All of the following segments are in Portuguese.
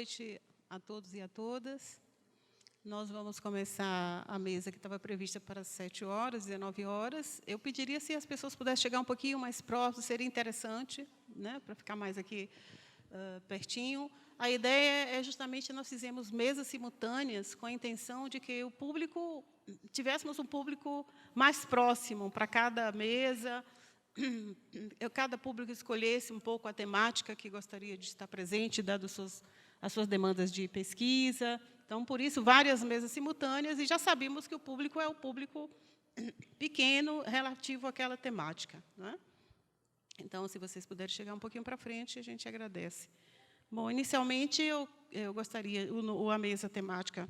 noite a todos e a todas. Nós vamos começar a mesa que estava prevista para as 7 horas, 19 horas. Eu pediria se as pessoas pudessem chegar um pouquinho mais próximo, seria interessante, né, para ficar mais aqui pertinho. A ideia é justamente nós fizemos mesas simultâneas com a intenção de que o público, tivéssemos um público mais próximo para cada mesa, cada público escolhesse um pouco a temática que gostaria de estar presente, dado as suas demandas de pesquisa. Então, por isso, várias mesas simultâneas, e já sabemos que o público é o público pequeno relativo àquela temática, né? Então, se vocês puderem chegar um pouquinho para frente, a gente agradece. Bom, inicialmente, eu gostaria, a mesa temática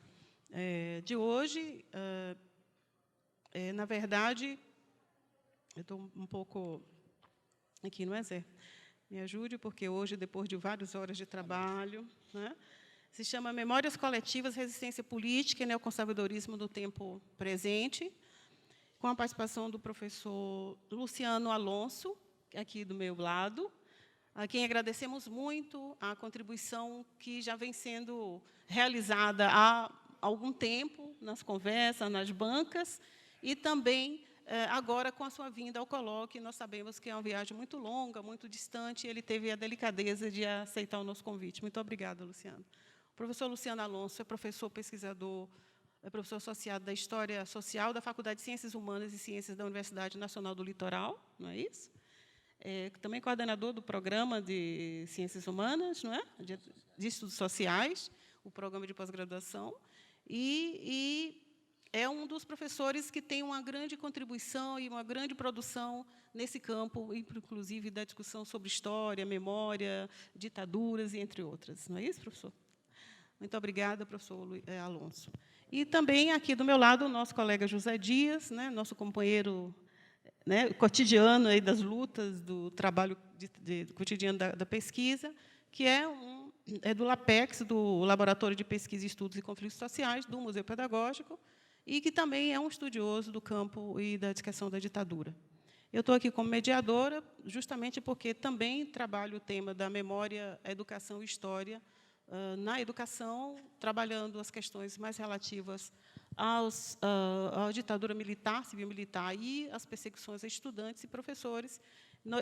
de hoje, na verdade, eu estou um pouco aqui, não é, Zé? Me ajude, porque hoje, depois de várias horas de trabalho, né, se chama Memórias Coletivas, Resistência Política e Neoconservadorismo do Tempo Presente, com a participação do professor Luciano Alonso, aqui do meu lado, a quem agradecemos muito a contribuição que já vem sendo realizada há algum tempo, nas conversas, nas bancas, e também, agora, com a sua vinda ao colóquio. Nós sabemos que é uma viagem muito longa, muito distante, e ele teve a delicadeza de aceitar o nosso convite. Muito obrigada, Luciano. O professor Luciano Alonso é professor pesquisador, é professor associado da História Social da Faculdade de Ciências Humanas e Ciências da Universidade Nacional do Litoral, não é isso? Também coordenador do Programa de Ciências Humanas, não é? De Estudos Sociais, o programa de pós-graduação, e é um dos professores que tem uma grande contribuição e uma grande produção nesse campo, inclusive da discussão sobre história, memória, ditaduras, e entre outras. Não é isso, professor? Muito obrigada, professor Alonso. E também, aqui do meu lado, o nosso colega José Dias, né, nosso companheiro, né, cotidiano aí das lutas, do trabalho cotidiano da pesquisa, que é do LAPEX, do Laboratório de Pesquisa, Estudos e Conflitos Sociais, do Museu Pedagógico, e que também é um estudioso do campo e da discussão da ditadura. Eu estou aqui como mediadora, justamente porque também trabalho o tema da memória, educação e história na educação, trabalhando as questões mais relativas à ditadura militar, civil-militar, e as perseguições a estudantes e professores.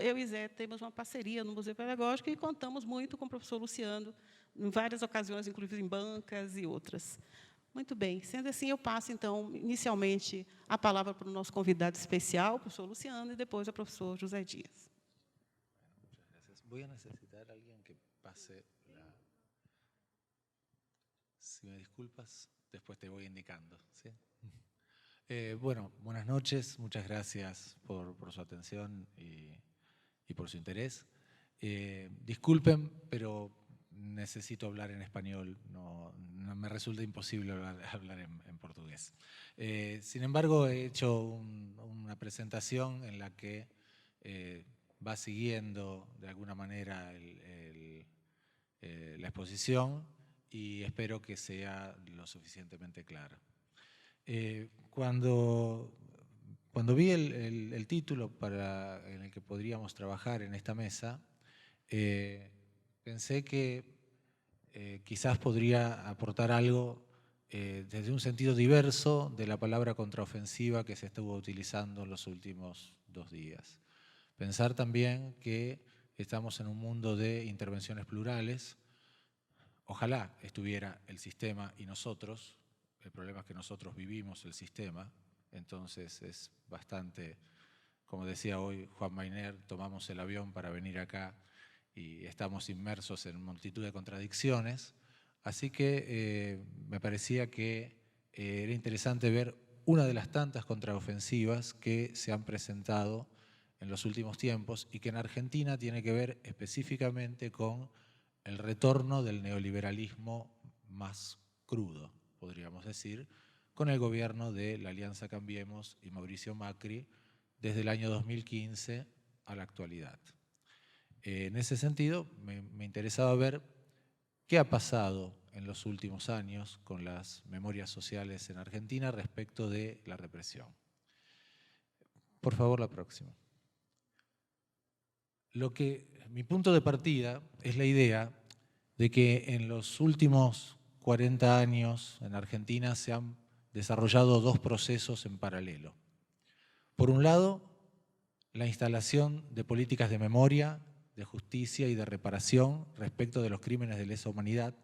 Eu e Zé temos uma parceria no Museu Pedagógico e contamos muito com o professor Luciano, em várias ocasiões, inclusive em bancas e outras. Muito bem. Sendo assim, eu passo, então, inicialmente, a palavra para o nosso convidado especial, o professor Luciano, e depois ao professor José Dias. Voy a necesitar alguien que pase la... Si me disculpas, después te voy indicando, ¿sí? Bueno, buenas noches, muchas gracias por su atención y por su interés. Disculpen, pero necesito hablar en español, no me resulta imposible hablar en portugués. Sin embargo, he hecho una presentación en la que va siguiendo de alguna manera la exposición, y espero que sea lo suficientemente clara. Cuando vi el título en el que podríamos trabajar en esta mesa, pensé que quizás podría aportar algo desde un sentido diverso de la palabra contraofensiva que se estuvo utilizando en los últimos 2 días. Pensar también que estamos en un mundo de intervenciones plurales. Ojalá estuviera el sistema y nosotros. El problema es que nosotros vivimos el sistema, entonces es bastante, como decía hoy Juan Mayner, tomamos el avión para venir acá y estamos inmersos en multitud de contradicciones. Así que me parecía que era interesante ver una de las tantas contraofensivas que se han presentado en los últimos tiempos y que en Argentina tiene que ver específicamente con el retorno del neoliberalismo más crudo, podríamos decir, con el gobierno de la Alianza Cambiemos y Mauricio Macri desde el año 2015 a la actualidad. En ese sentido, me interesaba ver qué ha pasado en los últimos años con las memorias sociales en Argentina respecto de la represión. Por favor, la próxima. Mi punto de partida es la idea de que en los últimos 40 años en Argentina se han desarrollado dos procesos en paralelo. Por un lado, la instalación de políticas de memoria, de justicia y de reparación respecto de los crímenes de lesa humanidad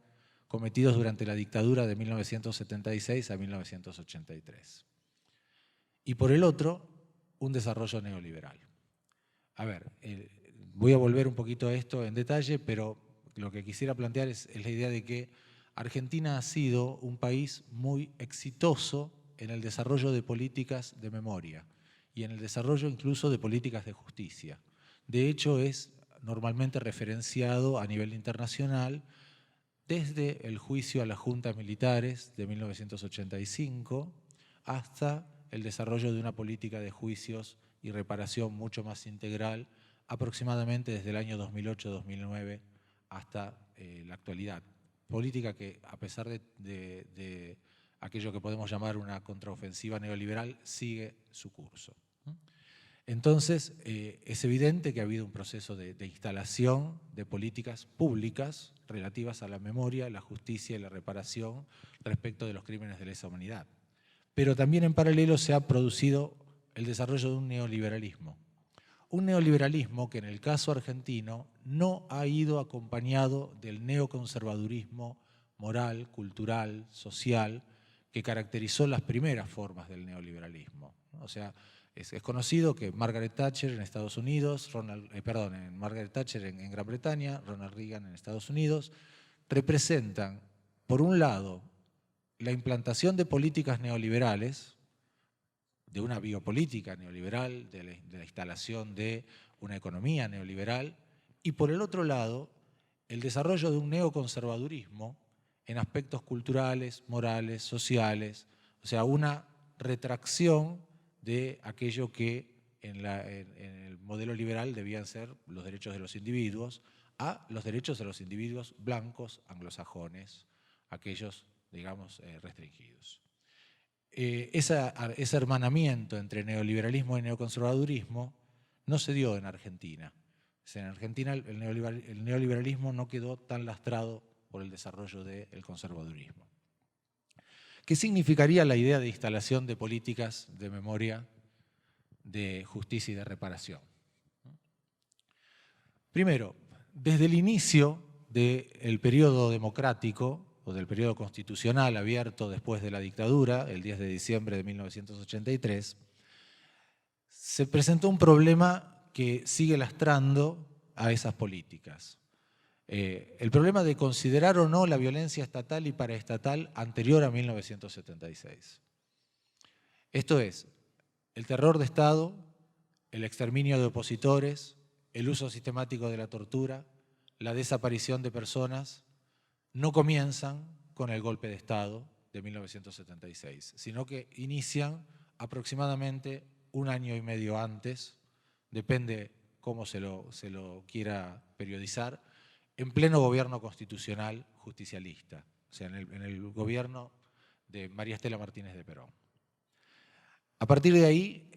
cometidos durante la dictadura de 1976 a 1983. Y por el otro, un desarrollo neoliberal. A ver, voy a volver un poquito a esto en detalle, pero lo que quisiera plantear es la idea de que Argentina ha sido un país muy exitoso en el desarrollo de políticas de memoria y en el desarrollo incluso de políticas de justicia. De hecho, es normalmente referenciado a nivel internacional desde el juicio a las juntas militares de 1985 hasta el desarrollo de una política de juicios y reparación mucho más integral, aproximadamente desde el año 2008-2009 hasta la actualidad. Política que, a pesar de aquello que podemos llamar una contraofensiva neoliberal, sigue su curso. Entonces, es evidente que ha habido un proceso de instalación de políticas públicas relativas a la memoria, la justicia y la reparación respecto de los crímenes de lesa humanidad. Pero también en paralelo se ha producido el desarrollo de un neoliberalismo. Un neoliberalismo que en el caso argentino no ha ido acompañado del neoconservadurismo moral, cultural, social, que caracterizó las primeras formas del neoliberalismo. O sea, es conocido que Margaret Thatcher en Estados Unidos, Margaret Thatcher en Gran Bretaña, Ronald Reagan en Estados Unidos, representan, por un lado, la implantación de políticas neoliberales, de una biopolítica neoliberal, de la instalación de una economía neoliberal, y por el otro lado, el desarrollo de un neoconservadurismo en aspectos culturales, morales, sociales, o sea, una retracción de aquello que en el modelo liberal debían ser los derechos de los individuos, a los derechos de los individuos blancos, anglosajones, aquellos, digamos, restringidos. Ese hermanamiento entre neoliberalismo y neoconservadurismo no se dio en Argentina. O sea, en Argentina el neoliberalismo no quedó tan lastrado por el desarrollo del conservadurismo. ¿Qué significaría la idea de instalación de políticas de memoria, de justicia y de reparación? Primero, desde el inicio del periodo democrático o del periodo constitucional abierto después de la dictadura, el 10 de diciembre de 1983, se presentó un problema que sigue lastrando a esas políticas. El problema de considerar o no la violencia estatal y paraestatal anterior a 1976. Esto es, el terror de Estado, el exterminio de opositores, el uso sistemático de la tortura, la desaparición de personas, no comienzan con el golpe de Estado de 1976, sino que inician aproximadamente un año y medio antes, depende cómo se lo quiera periodizar, en pleno gobierno constitucional justicialista, o sea, en el gobierno de María Estela Martínez de Perón. A partir de ahí,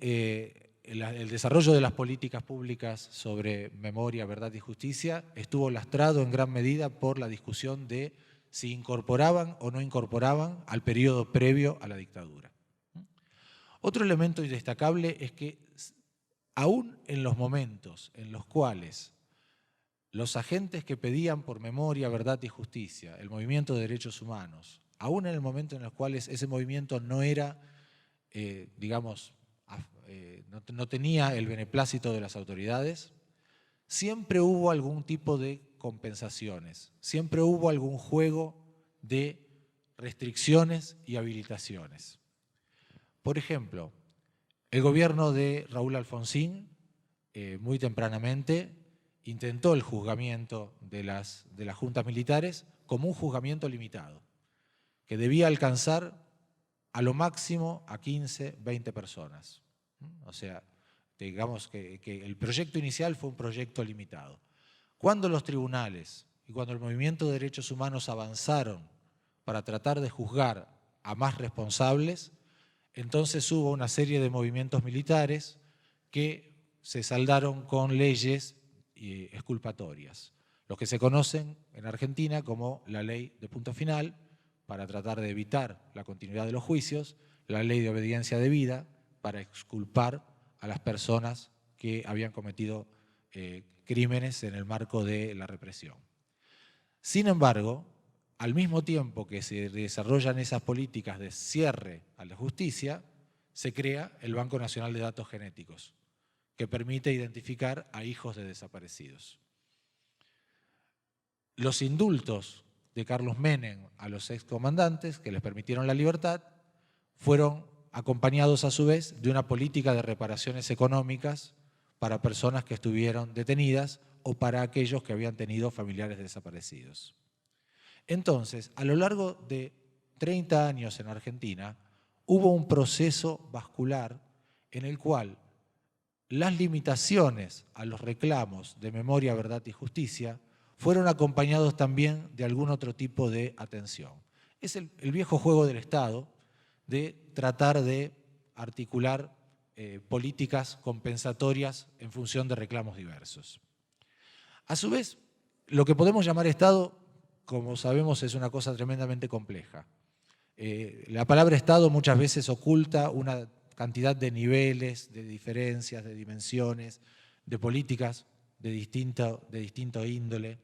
el desarrollo de las políticas públicas sobre memoria, verdad y justicia estuvo lastrado en gran medida por la discusión de si incorporaban o no incorporaban al periodo previo a la dictadura. Otro elemento destacable es que aún en los momentos en los cuales los agentes que pedían por memoria, verdad y justicia, el movimiento de derechos humanos, aún en el momento en los cuales ese movimiento no era, digamos, no tenía el beneplácito de las autoridades, siempre hubo algún tipo de compensaciones, siempre hubo algún juego de restricciones y habilitaciones. Por ejemplo, el gobierno de Raúl Alfonsín, muy tempranamente, intentó el juzgamiento de las juntas militares como un juzgamiento limitado, que debía alcanzar a lo máximo a 15, 20 personas. O sea, digamos que el proyecto inicial fue un proyecto limitado. Cuando los tribunales y cuando el movimiento de derechos humanos avanzaron para tratar de juzgar a más responsables, entonces hubo una serie de movimientos militares que se saldaron con leyes exculpatorias. los que se conocen en Argentina como la ley de punto final, para tratar de evitar la continuidad de los juicios, la ley de obediencia debida, para exculpar a las personas que habían cometido crímenes en el marco de la represión. Sin embargo, al mismo tiempo que se desarrollan esas políticas de cierre a la justicia, se crea el Banco Nacional de Datos Genéticos, que permite identificar a hijos de desaparecidos. Los indultos de Carlos Menem a los excomandantes, que les permitieron la libertad, fueron acompañados a su vez de una política de reparaciones económicas para personas que estuvieron detenidas o para aquellos que habían tenido familiares desaparecidos. Entonces, a lo largo de 30 años en Argentina, hubo un proceso vascular en el cual las limitaciones a los reclamos de memoria, verdad y justicia fueron acompañados también de algún otro tipo de atención. Es el viejo juego del Estado de tratar de articular políticas compensatorias en función de reclamos diversos. A su vez, lo que podemos llamar Estado, como sabemos, es una cosa tremendamente compleja. La palabra Estado muchas veces oculta una cantidad de niveles, de diferencias, de dimensiones, de políticas de distinto índole.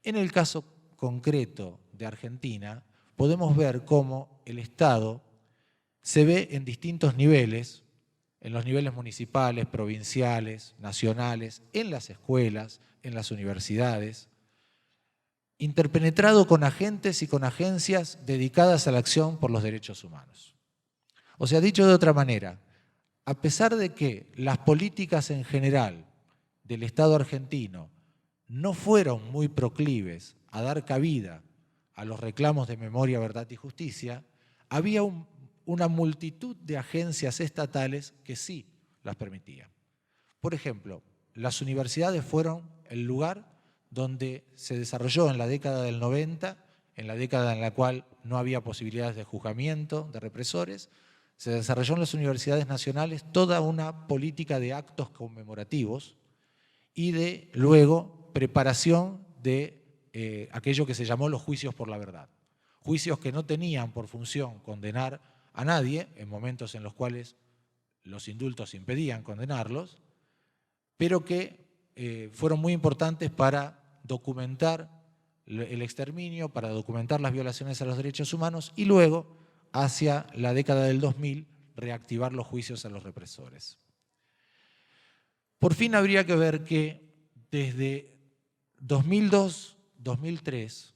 En el caso concreto de Argentina, podemos ver cómo el Estado se ve en distintos niveles, en los niveles municipales, provinciales, nacionales, en las escuelas, en las universidades, interpenetrado con agentes y con agencias dedicadas a la acción por los derechos humanos. O sea, dicho de otra manera, a pesar de que las políticas en general del Estado argentino no fueron muy proclives a dar cabida a los reclamos de memoria, verdad y justicia, había una multitud de agencias estatales que sí las permitían. Por ejemplo, las universidades fueron el lugar donde se desarrolló en la década del 90, en la década en la cual no había posibilidades de juzgamiento de represores, se desarrolló en las universidades nacionales toda una política de actos conmemorativos y de luego preparación de aquello que se llamó los juicios por la verdad. Juicios que no tenían por función condenar a nadie en momentos en los cuales los indultos impedían condenarlos, pero que fueron muy importantes para documentar el exterminio, para documentar las violaciones a los derechos humanos y luego, hacia la década del 2000, reactivar los juicios a los represores. Por fin habría que ver que desde 2002-2003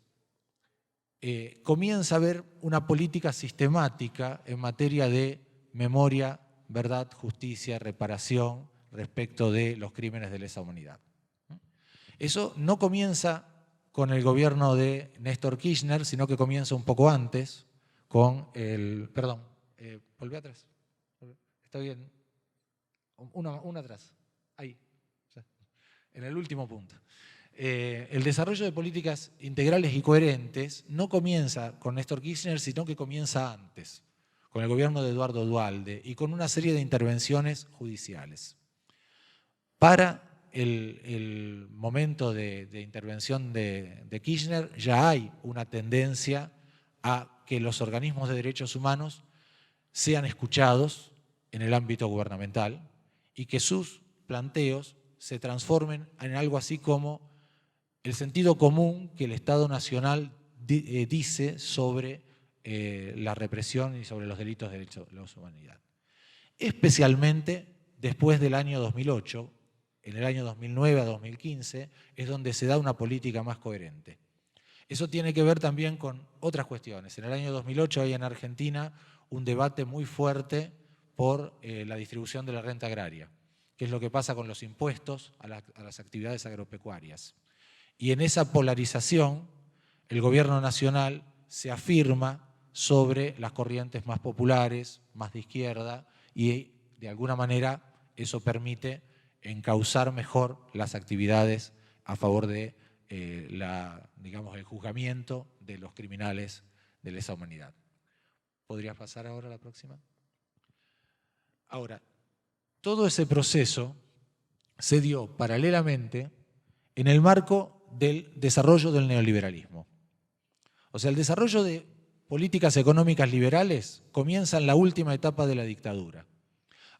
comienza a haber una política sistemática en materia de memoria, verdad, justicia, reparación respecto de los crímenes de lesa humanidad. Eso no comienza con el gobierno de Néstor Kirchner, sino que comienza un poco antes con el... Perdón, volví atrás. Está bien. Una atrás. Ahí. En el último punto. El desarrollo de políticas integrales y coherentes no comienza con Néstor Kirchner, sino que comienza antes, con el gobierno de Eduardo Duhalde y con una serie de intervenciones judiciales. Para el momento de intervención de Kirchner ya hay una tendencia a que los organismos de derechos humanos sean escuchados en el ámbito gubernamental y que sus planteos se transformen en algo así como el sentido común que el Estado Nacional dice sobre la represión y sobre los delitos de la humanidad. Especialmente después del año 2008, en el año 2009 a 2015, es donde se da una política más coherente. Eso tiene que ver también con otras cuestiones. En el año 2008 hay en Argentina un debate muy fuerte por la distribución de la renta agraria, que es lo que pasa con los impuestos a las actividades agropecuarias. Y en esa polarización, el gobierno nacional se afirma sobre las corrientes más populares, más de izquierda, y de alguna manera eso permite encauzar mejor las actividades a favor de digamos, el juzgamiento de los criminales de lesa humanidad. ¿Podrías pasar ahora a la próxima? Ahora, todo ese proceso se dio paralelamente en el marco del desarrollo del neoliberalismo. O sea, el desarrollo de políticas económicas liberales comienza en la última etapa de la dictadura.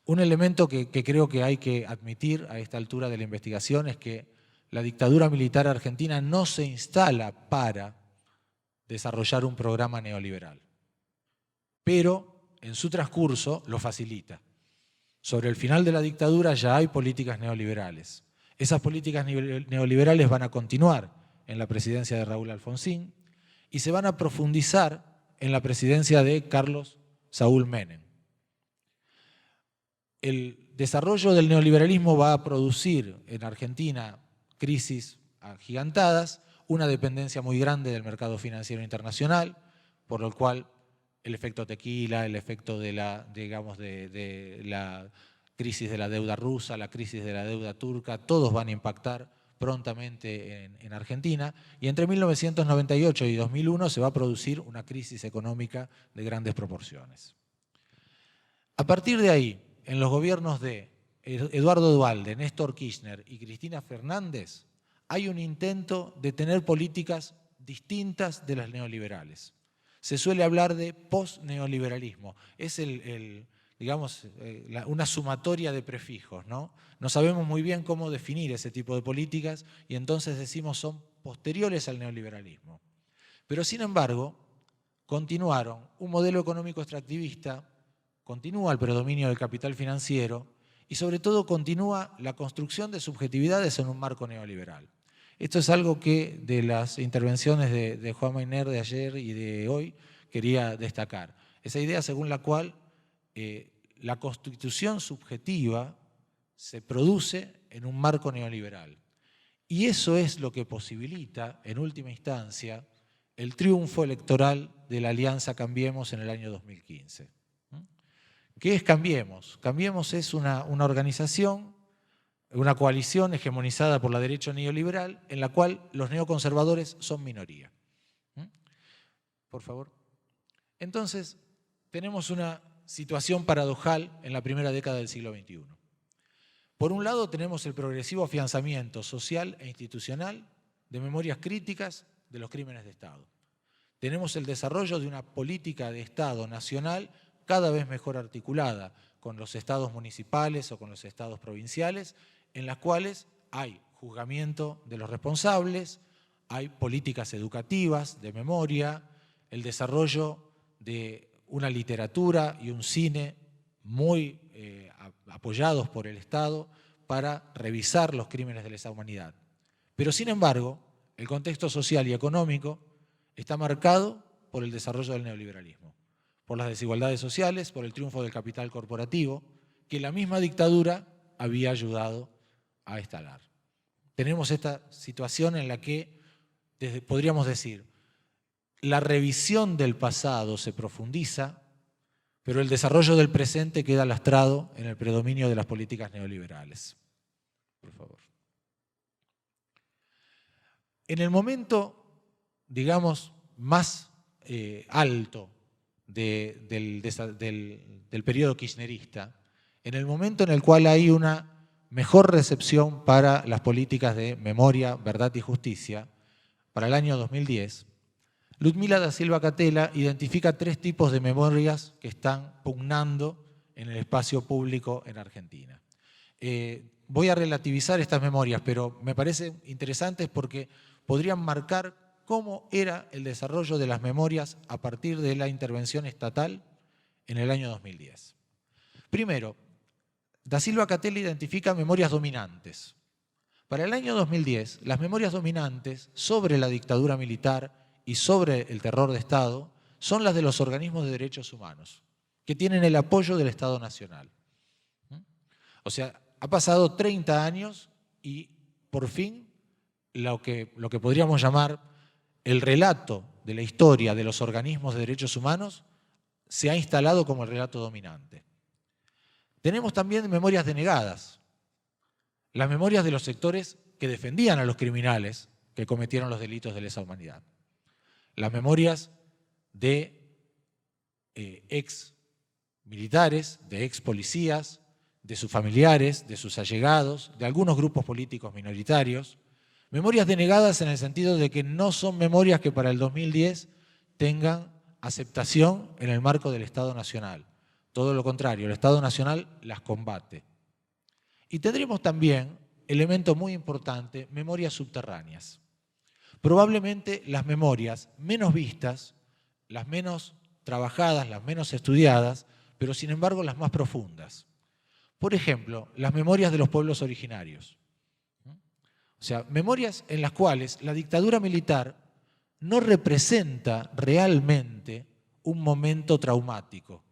Un elemento que creo que hay que admitir a esta altura de la investigación es que la dictadura militar argentina no se instala para desarrollar un programa neoliberal, pero en su transcurso lo facilita. Sobre el final de la dictadura ya hay políticas neoliberales. Esas políticas neoliberales van a continuar en la presidencia de Raúl Alfonsín y se van a profundizar en la presidencia de Carlos Saúl Menem. El desarrollo del neoliberalismo va a producir en Argentina crisis agigantadas, una dependencia muy grande del mercado financiero internacional, por lo cual el efecto tequila, el efecto de la, digamos, de la crisis de la deuda rusa, la crisis de la deuda turca, todos van a impactar prontamente en Argentina, y entre 1998 y 2001 se va a producir una crisis económica de grandes proporciones. A partir de ahí, en los gobiernos de Eduardo Duhalde, Néstor Kirchner y Cristina Fernández, hay un intento de tener políticas distintas de las neoliberales. Se suele hablar de post-neoliberalismo. Es digamos, una sumatoria de prefijos, ¿no? No sabemos muy bien cómo definir ese tipo de políticas y entonces decimos son posteriores al neoliberalismo. Pero sin embargo, continuaron un modelo económico extractivista, continúa el predominio del capital financiero y sobre todo continúa la construcción de subjetividades en un marco neoliberal. Esto es algo que de las intervenciones de Juan Mayner de ayer y de hoy quería destacar. Esa idea según la cual la constitución subjetiva se produce en un marco neoliberal. Y eso es lo que posibilita, en última instancia, el triunfo electoral de la Alianza Cambiemos en el año 2015. ¿Qué es Cambiemos? Cambiemos es una organización, una coalición hegemonizada por la derecha neoliberal en la cual los neoconservadores son minoría. Por favor. Entonces, tenemos una situación paradojal en la primera década del siglo XXI. Por un lado, tenemos el progresivo afianzamiento social e institucional de memorias críticas de los crímenes de Estado. Tenemos el desarrollo de una política de Estado nacional cada vez mejor articulada con los estados municipales o con los estados provinciales, en las cuales hay juzgamiento de los responsables, hay políticas educativas de memoria, el desarrollo de una literatura y un cine muy apoyados por el Estado para revisar los crímenes de lesa humanidad. Pero sin embargo, el contexto social y económico está marcado por el desarrollo del neoliberalismo, por las desigualdades sociales, por el triunfo del capital corporativo, que la misma dictadura había ayudado a instalar. Tenemos esta situación en la que, podríamos decir, la revisión del pasado se profundiza, pero el desarrollo del presente queda lastrado en el predominio de las políticas neoliberales. Por favor. En el momento, digamos, más alto del periodo kirchnerista, en el momento en el cual hay una mejor recepción para las políticas de memoria, verdad y justicia, para el año 2010, Ludmila da Silva Catela identifica 3 tipos de memorias que están pugnando en el espacio público en Argentina. Voy a relativizar estas memorias, pero me parecen interesantes porque podrían marcar cómo era el desarrollo de las memorias a partir de la intervención estatal en el año 2010. Primero, da Silva Catela identifica memorias dominantes. Para el año 2010, las memorias dominantes sobre la dictadura militar y sobre el terror de Estado son las de los organismos de derechos humanos, que tienen el apoyo del Estado Nacional. O sea, ha pasado 30 años y por fin lo que podríamos llamar el relato de la historia de los organismos de derechos humanos se ha instalado como el relato dominante. Tenemos también memorias denegadas, las memorias de los sectores que defendían a los criminales que cometieron los delitos de lesa humanidad. Las memorias de ex militares, de ex policías, de sus familiares, de sus allegados, de algunos grupos políticos minoritarios, Memorias denegadas en el sentido de que no son memorias que para el 2010 tengan aceptación en el marco del Estado Nacional. Todo lo contrario, el Estado Nacional las combate. Y tendremos también, elemento muy importante, memorias subterráneas. Probablemente las memorias menos vistas, las menos trabajadas, las menos estudiadas, pero sin embargo las más profundas. Por ejemplo, las memorias de los pueblos originarios. O sea, memorias en las cuales la dictadura militar no representa realmente un momento traumático,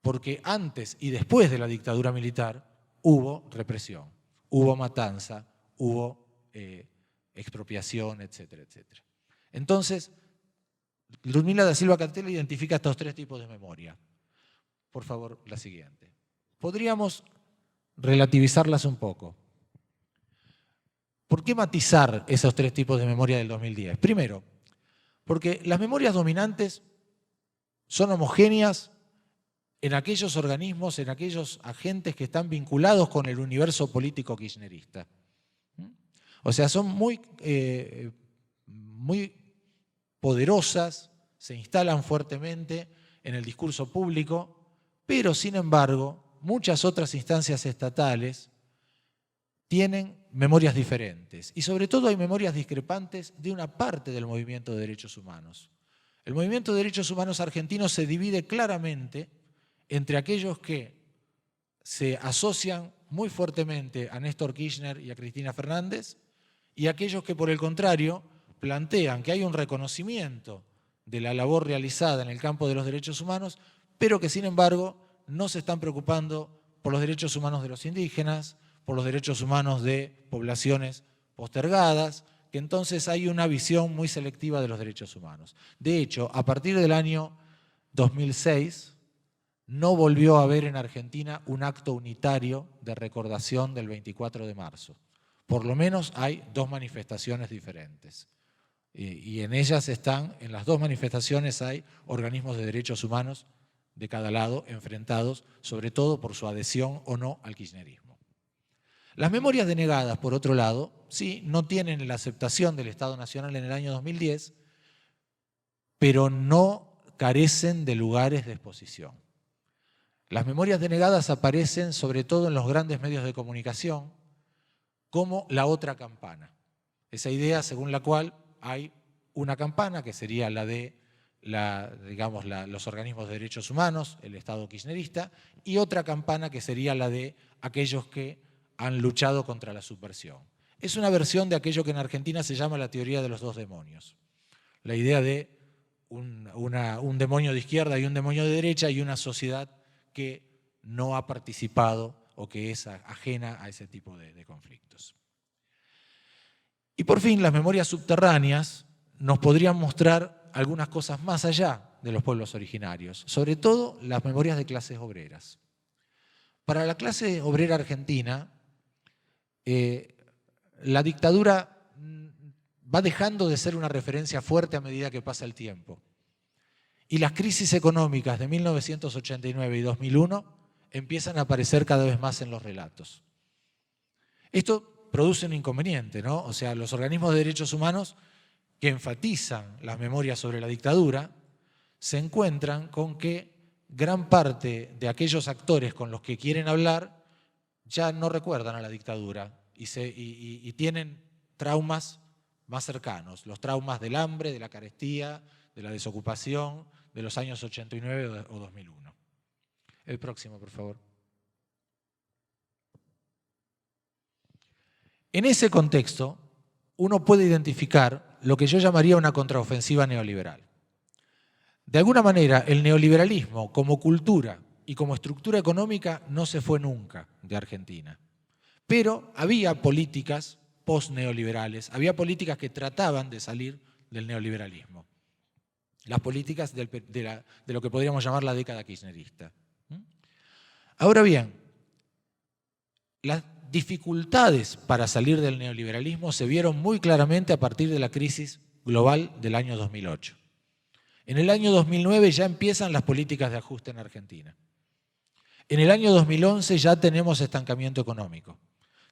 porque antes y después de la dictadura militar hubo represión, hubo matanza, hubo expropiación, etcétera, etcétera. Entonces, Ludmila da Silva Cantela identifica estos tres tipos de memoria. Por favor, la siguiente. Podríamos relativizarlas un poco. ¿Por qué matizar esos tres tipos de memoria del 2010? Primero, porque las memorias dominantes son homogéneas en aquellos organismos, en aquellos agentes que están vinculados con el universo político kirchnerista. O sea, son muy poderosas, se instalan fuertemente en el discurso público, pero sin embargo, muchas otras instancias estatales tienen memorias diferentes y sobre todo hay memorias discrepantes de una parte del movimiento de derechos humanos. El movimiento de derechos humanos argentino se divide claramente entre aquellos que se asocian muy fuertemente a Néstor Kirchner y a Cristina Fernández y aquellos que por el contrario plantean que hay un reconocimiento de la labor realizada en el campo de los derechos humanos, pero que sin embargo no se están preocupando por los derechos humanos de los indígenas, por los derechos humanos de poblaciones postergadas, que entonces hay una visión muy selectiva de los derechos humanos. De hecho, a partir del año 2006, no volvió a haber en Argentina un acto unitario de recordación del 24 de marzo. Por lo menos hay dos manifestaciones diferentes. Y en ellas están, en las dos manifestaciones hay organismos de derechos humanos de cada lado enfrentados, sobre todo por su adhesión o no al kirchnerismo. Las memorias denegadas, por otro lado, sí, no tienen la aceptación del Estado Nacional en el año 2010, pero no carecen de lugares de exposición. Las memorias denegadas aparecen sobre todo en los grandes medios de comunicación como la otra campana. Esa idea según la cual hay una campana que sería la de los organismos de derechos humanos, el Estado kirchnerista, y otra campana que sería la de aquellos que han luchado contra la subversión. Es una versión de aquello que en Argentina se llama la teoría de los dos demonios. La idea de un demonio de izquierda y un demonio de derecha y una sociedad que no ha participado o que es ajena a ese tipo de conflictos. Y por fin, las memorias subterráneas nos podrían mostrar algunas cosas más allá de los pueblos originarios, sobre todo las memorias de clases obreras. Para la clase obrera argentina, la dictadura va dejando de ser una referencia fuerte a medida que pasa el tiempo. Y las crisis económicas de 1989 y 2001 empiezan a aparecer cada vez más en los relatos. Esto produce un inconveniente, ¿no? O sea, los organismos de derechos humanos que enfatizan las memorias sobre la dictadura se encuentran con que gran parte de aquellos actores con los que quieren hablar ya no recuerdan a la dictadura y tienen traumas más cercanos, los traumas del hambre, de la carestía, de la desocupación, de los años 89 o 2001. El próximo, por favor. En ese contexto, uno puede identificar lo que yo llamaría una contraofensiva neoliberal. De alguna manera, el neoliberalismo como cultura y como estructura económica no se fue nunca de Argentina. Pero había políticas post-neoliberales, había políticas que trataban de salir del neoliberalismo. Las políticas de lo que podríamos llamar la década kirchnerista. Ahora bien, las dificultades para salir del neoliberalismo se vieron muy claramente a partir de la crisis global del año 2008. En el año 2009 ya empiezan las políticas de ajuste en Argentina. En el año 2011 ya tenemos estancamiento económico.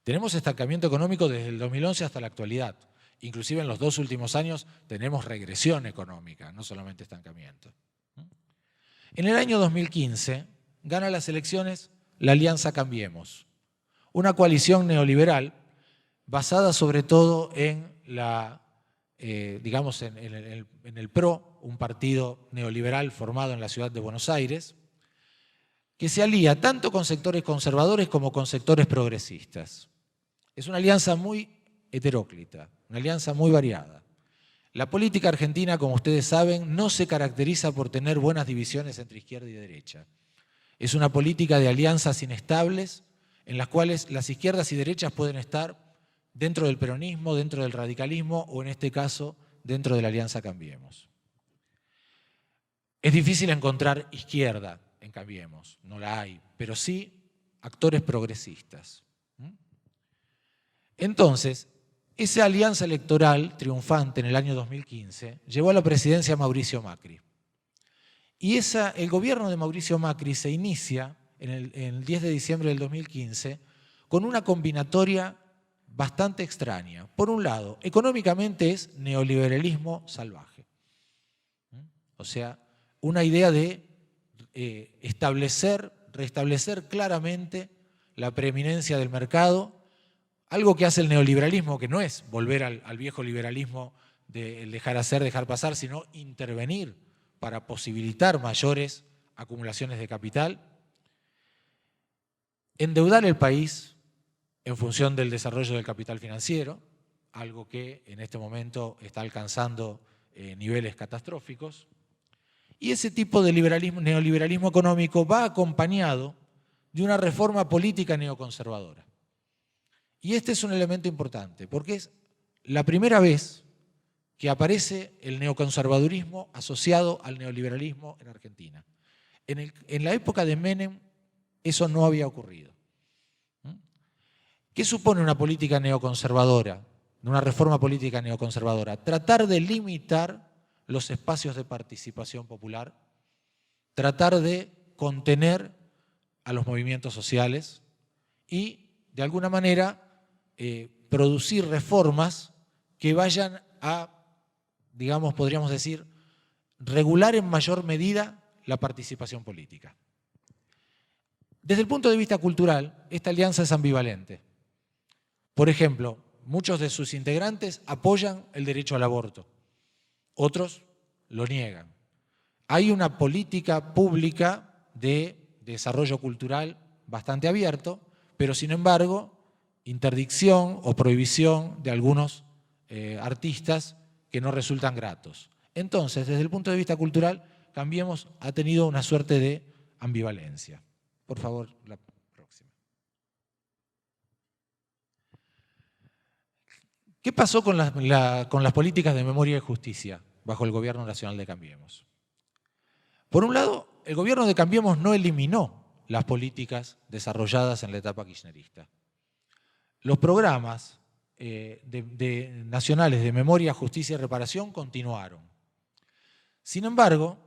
Tenemos estancamiento económico desde el 2011 hasta la actualidad. Inclusive en los 2 últimos años tenemos regresión económica, no solamente estancamiento. En el año 2015 gana las elecciones la Alianza Cambiemos, una coalición neoliberal basada sobre todo en digamos, en el PRO, un partido neoliberal formado en la ciudad de Buenos Aires, que se alía tanto con sectores conservadores como con sectores progresistas. Es una alianza muy heteróclita, una alianza muy variada. La política argentina, como ustedes saben, no se caracteriza por tener buenas divisiones entre izquierda y derecha. Es una política de alianzas inestables en las cuales las izquierdas y derechas pueden estar dentro del peronismo, dentro del radicalismo o en este caso dentro de la Alianza Cambiemos. Es difícil encontrar izquierda en Cambiemos, no la hay, pero sí actores progresistas. Entonces, esa alianza electoral triunfante en el año 2015 llevó a la presidencia a Mauricio Macri. Y el gobierno de Mauricio Macri se inicia en el 10 de diciembre del 2015 con una combinatoria bastante extraña. Por un lado, económicamente es neoliberalismo salvaje. O sea, una idea de restablecer claramente la preeminencia del mercado, algo que hace el neoliberalismo, que no es volver al viejo liberalismo de dejar hacer, dejar pasar, sino intervenir para posibilitar mayores acumulaciones de capital, endeudar el país en función del desarrollo del capital financiero, algo que en este momento está alcanzando niveles catastróficos. Y ese tipo de neoliberalismo económico va acompañado de una reforma política neoconservadora. Y este es un elemento importante, porque es la primera vez que aparece el neoconservadurismo asociado al neoliberalismo en Argentina. En la época de Menem eso no había ocurrido. ¿Qué supone una política neoconservadora, una reforma política neoconservadora? Tratar de limitar los espacios de participación popular, tratar de contener a los movimientos sociales y, de alguna manera, producir reformas que vayan a, digamos, podríamos decir, regular en mayor medida la participación política. Desde el punto de vista cultural, esta alianza es ambivalente. Por ejemplo, muchos de sus integrantes apoyan el derecho al aborto, otros lo niegan. Hay una política pública de desarrollo cultural bastante abierto, pero sin embargo, interdicción o prohibición de algunos artistas que no resultan gratos. Entonces, desde el punto de vista cultural, Cambiemos ha tenido una suerte de ambivalencia. Por favor, la próxima. ¿Qué pasó con las políticas de memoria y justicia bajo el gobierno nacional de Cambiemos? Por un lado, el gobierno de Cambiemos no eliminó las políticas desarrolladas en la etapa kirchnerista. Los programas nacionales de memoria, justicia y reparación continuaron. Sin embargo,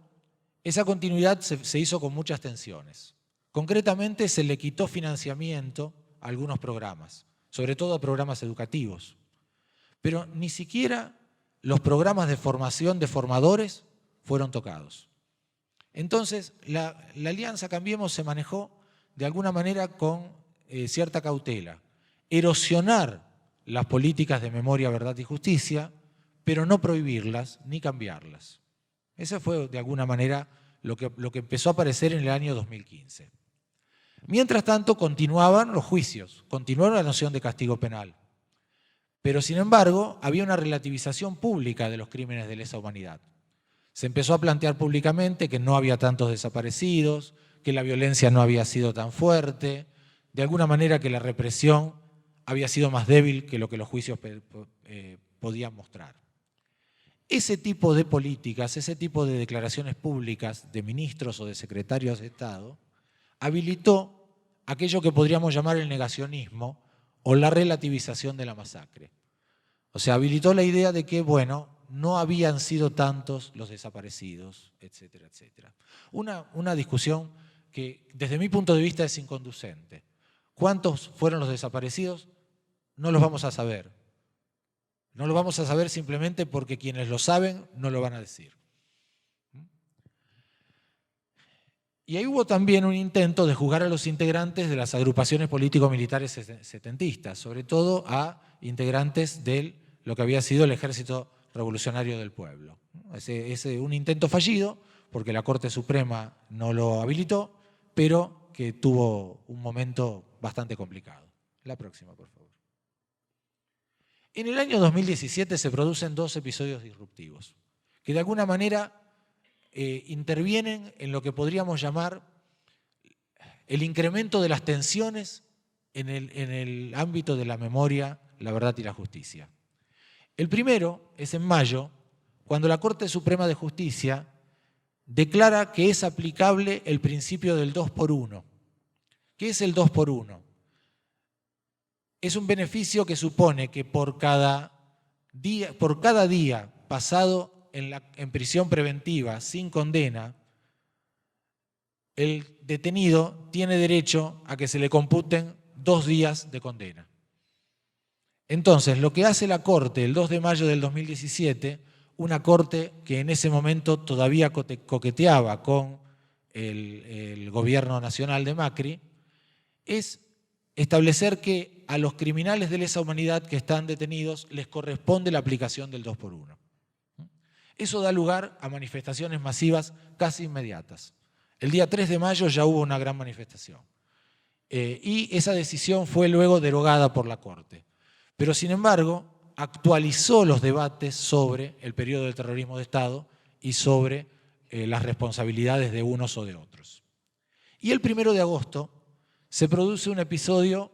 esa continuidad se hizo con muchas tensiones. Concretamente, se le quitó financiamiento a algunos programas, sobre todo a programas educativos. Pero ni siquiera los programas de formación de formadores fueron tocados. Entonces, la Alianza Cambiemos se manejó de alguna manera con cierta cautela. Erosionar las políticas de memoria, verdad y justicia, pero no prohibirlas ni cambiarlas. Eso fue de alguna manera lo que empezó a aparecer en el año 2015. Mientras tanto, continuaban los juicios, continuó la noción de castigo penal. Pero sin embargo, había una relativización pública de los crímenes de lesa humanidad. Se empezó a plantear públicamente que no había tantos desaparecidos, que la violencia no había sido tan fuerte, de alguna manera que la represión había sido más débil que lo que los juicios podían mostrar. Ese tipo de políticas, ese tipo de declaraciones públicas de ministros o de secretarios de Estado, habilitó aquello que podríamos llamar el negacionismo o la relativización de la masacre. O sea, habilitó la idea de que, bueno, no habían sido tantos los desaparecidos, etcétera, etcétera. Una discusión que desde mi punto de vista es inconducente. ¿Cuántos fueron los desaparecidos? No los vamos a saber. No lo vamos a saber simplemente porque quienes lo saben no lo van a decir. Y ahí hubo también un intento de juzgar a los integrantes de las agrupaciones político-militares setentistas, sobre todo a integrantes de lo que había sido el Ejército Revolucionario del Pueblo. Un intento fallido, porque la Corte Suprema no lo habilitó, pero que tuvo un momento bastante complicado. La próxima, por favor. En el año 2017 se producen dos episodios disruptivos, que de alguna manera intervienen en lo que podríamos llamar el incremento de las tensiones en el ámbito de la memoria, la verdad y la justicia. El primero es en mayo, cuando la Corte Suprema de Justicia declara que es aplicable el principio del 2 por 1. ¿Qué es el 2 por 1? Es un beneficio que supone que por cada día pasado en prisión preventiva sin condena, el detenido tiene derecho a que se le computen 2 días de condena. Entonces, lo que hace la Corte el 2 de mayo del 2017, una Corte que en ese momento todavía coqueteaba con el gobierno nacional de Macri, es establecer que a los criminales de lesa humanidad que están detenidos les corresponde la aplicación del 2 por 1. Eso da lugar a manifestaciones masivas casi inmediatas. El día 3 de mayo ya hubo una gran manifestación. Y esa decisión fue luego derogada por la Corte. Pero, sin embargo, actualizó los debates sobre el periodo del terrorismo de Estado y sobre las responsabilidades de unos o de otros. Y el 1 de agosto se produce un episodio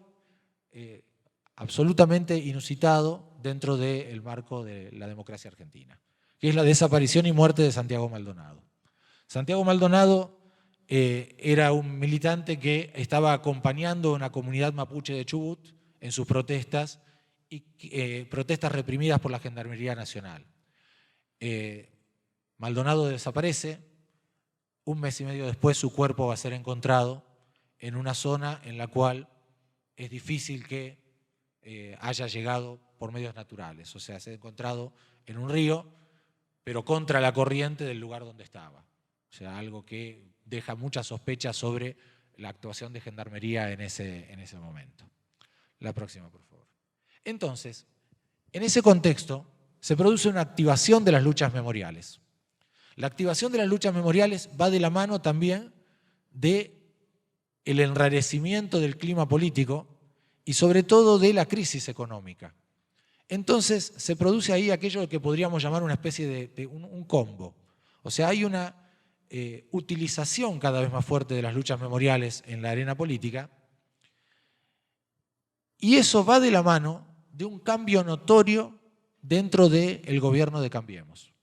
absolutamente inusitado dentro del marco de la democracia argentina, que es la desaparición y muerte de Santiago Maldonado. Santiago Maldonado era un militante que estaba acompañando a una comunidad mapuche de Chubut en sus protestas, protestas reprimidas por la Gendarmería Nacional. Maldonado desaparece, un mes y medio después su cuerpo va a ser encontrado en una zona en la cual es difícil que haya llegado por medios naturales, o sea, se ha encontrado en un río, pero contra la corriente del lugar donde estaba. O sea, algo que deja muchas sospechas sobre la actuación de Gendarmería en ese momento. La próxima, por favor. Entonces, en ese contexto, se produce una activación de las luchas memoriales. La activación de las luchas memoriales va de la mano también del enrarecimiento del clima político y sobre todo de la crisis económica. Entonces se produce ahí aquello que podríamos llamar una especie de un combo. O sea, hay una utilización cada vez más fuerte de las luchas memoriales en la arena política y eso va de la mano de un cambio notorio dentro del gobierno de Cambiemos.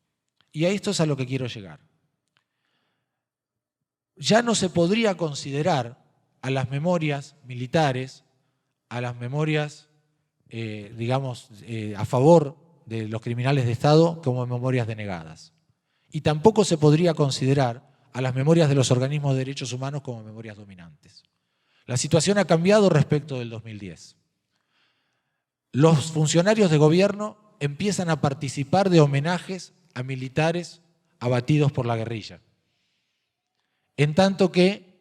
Y a esto es a lo que quiero llegar. Ya no se podría considerar a las memorias militares, a las memorias, a favor de los criminales de Estado como memorias denegadas. Y tampoco se podría considerar a las memorias de los organismos de derechos humanos como memorias dominantes. La situación ha cambiado respecto del 2010. Los funcionarios de gobierno empiezan a participar de homenajes a militares abatidos por la guerrilla. En tanto que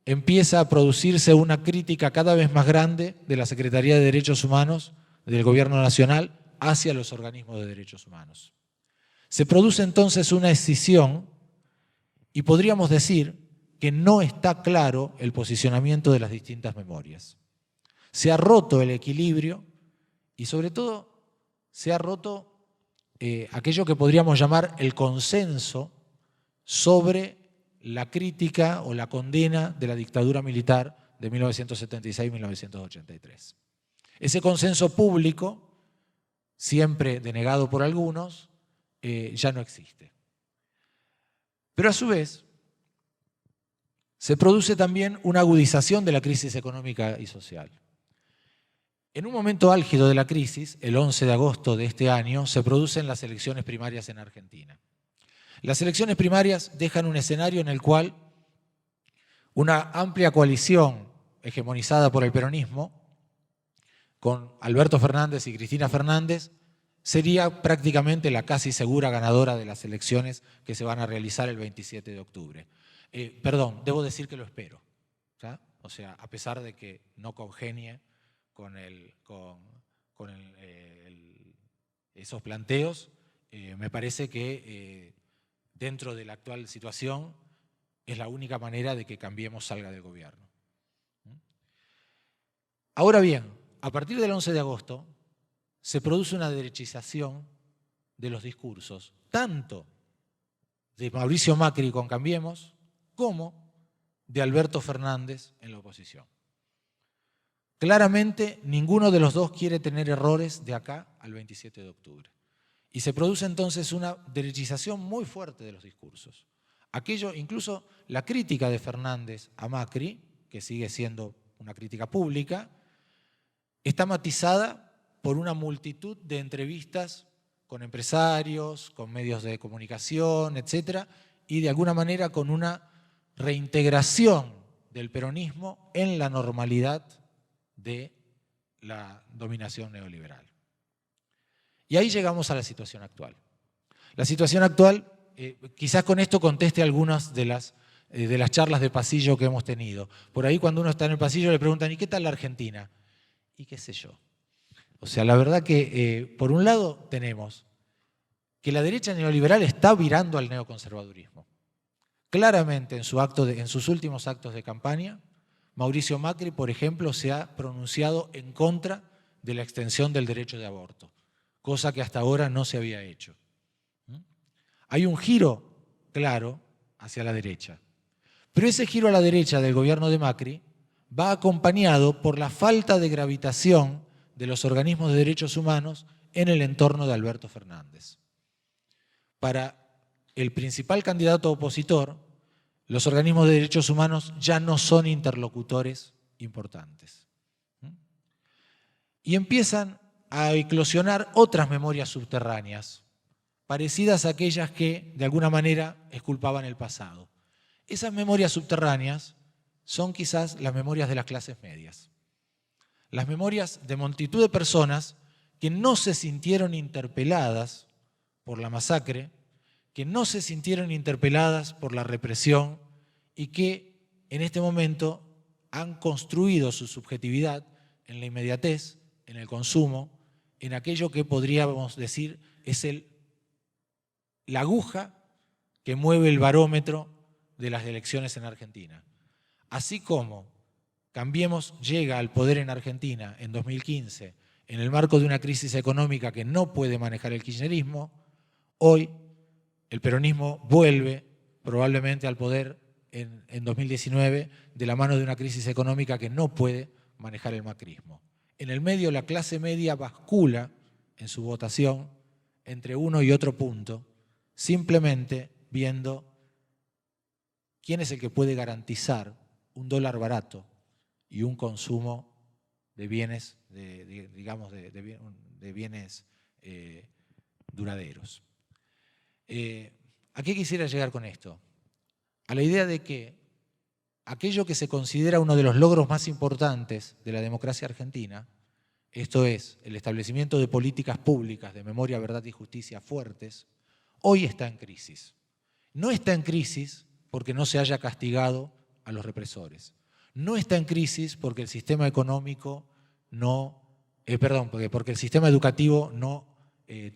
empieza a producirse una crítica cada vez más grande de la Secretaría de Derechos Humanos del Gobierno Nacional hacia los organismos de derechos humanos. Se produce entonces una escisión y podríamos decir que no está claro el posicionamiento de las distintas memorias. Se ha roto el equilibrio y sobre todo se ha roto aquello que podríamos llamar el consenso sobre la crítica o la condena de la dictadura militar de 1976-1983. Ese consenso público, siempre denegado por algunos, ya no existe. Pero a su vez, se produce también una agudización de la crisis económica y social. En un momento álgido de la crisis, el 11 de agosto de este año, se producen las elecciones primarias en Argentina. Las elecciones primarias dejan un escenario en el cual una amplia coalición hegemonizada por el peronismo, con Alberto Fernández y Cristina Fernández, sería prácticamente la casi segura ganadora de las elecciones que se van a realizar el 27 de octubre. Perdón, debo decir que lo espero, ¿ya? O sea, a pesar de que no congenie con esos planteos, me parece que dentro de la actual situación es la única manera de que Cambiemos salga del gobierno. Ahora bien, a partir del 11 de agosto se produce una derechización de los discursos, tanto de Mauricio Macri con Cambiemos, como de Alberto Fernández en la oposición. Claramente, ninguno de los dos quiere tener errores de acá al 27 de octubre. Y se produce entonces una derechización muy fuerte de los discursos. Aquello, incluso la crítica de Fernández a Macri, que sigue siendo una crítica pública, está matizada por una multitud de entrevistas con empresarios, con medios de comunicación, etcétera, y de alguna manera con una reintegración del peronismo en la normalidad de la dominación neoliberal. Y ahí llegamos a la situación actual. La situación actual, quizás con esto conteste algunas de las charlas de pasillo que hemos tenido. Por ahí cuando uno está en el pasillo le preguntan, ¿y qué tal la Argentina? Y qué sé yo. O sea, la verdad que por un lado tenemos que la derecha neoliberal está virando al neoconservadurismo. Claramente en sus últimos actos de campaña, Mauricio Macri, por ejemplo, se ha pronunciado en contra de la extensión del derecho de aborto, cosa que hasta ahora no se había hecho. Hay un giro claro hacia la derecha, pero ese giro a la derecha del gobierno de Macri va acompañado por la falta de gravitación de los organismos de derechos humanos en el entorno de Alberto Fernández. Para el principal candidato opositor, los organismos de derechos humanos ya no son interlocutores importantes. Y empiezan a eclosionar otras memorias subterráneas, parecidas a aquellas que de alguna manera exculpaban el pasado. Esas memorias subterráneas son quizás las memorias de las clases medias. Las memorias de multitud de personas que no se sintieron interpeladas por la masacre, que no se sintieron interpeladas por la represión y que en este momento han construido su subjetividad en la inmediatez, en el consumo, en aquello que podríamos decir es la aguja que mueve el barómetro de las elecciones en Argentina. Así como Cambiemos llega al poder en Argentina en 2015 en el marco de una crisis económica que no puede manejar el kirchnerismo, hoy el peronismo vuelve probablemente al poder en 2019 de la mano de una crisis económica que no puede manejar el macrismo. En el medio la clase media bascula en su votación entre uno y otro punto, simplemente viendo quién es el que puede garantizar un dólar barato y un consumo de bienes, de bienes duraderos. ¿A qué quisiera llegar con esto? A la idea de que aquello que se considera uno de los logros más importantes de la democracia argentina, esto es, el establecimiento de políticas públicas de memoria, verdad y justicia fuertes, hoy está en crisis. No está en crisis porque no se haya castigado a los represores. No está en crisis porque el sistema económico porque el sistema educativo no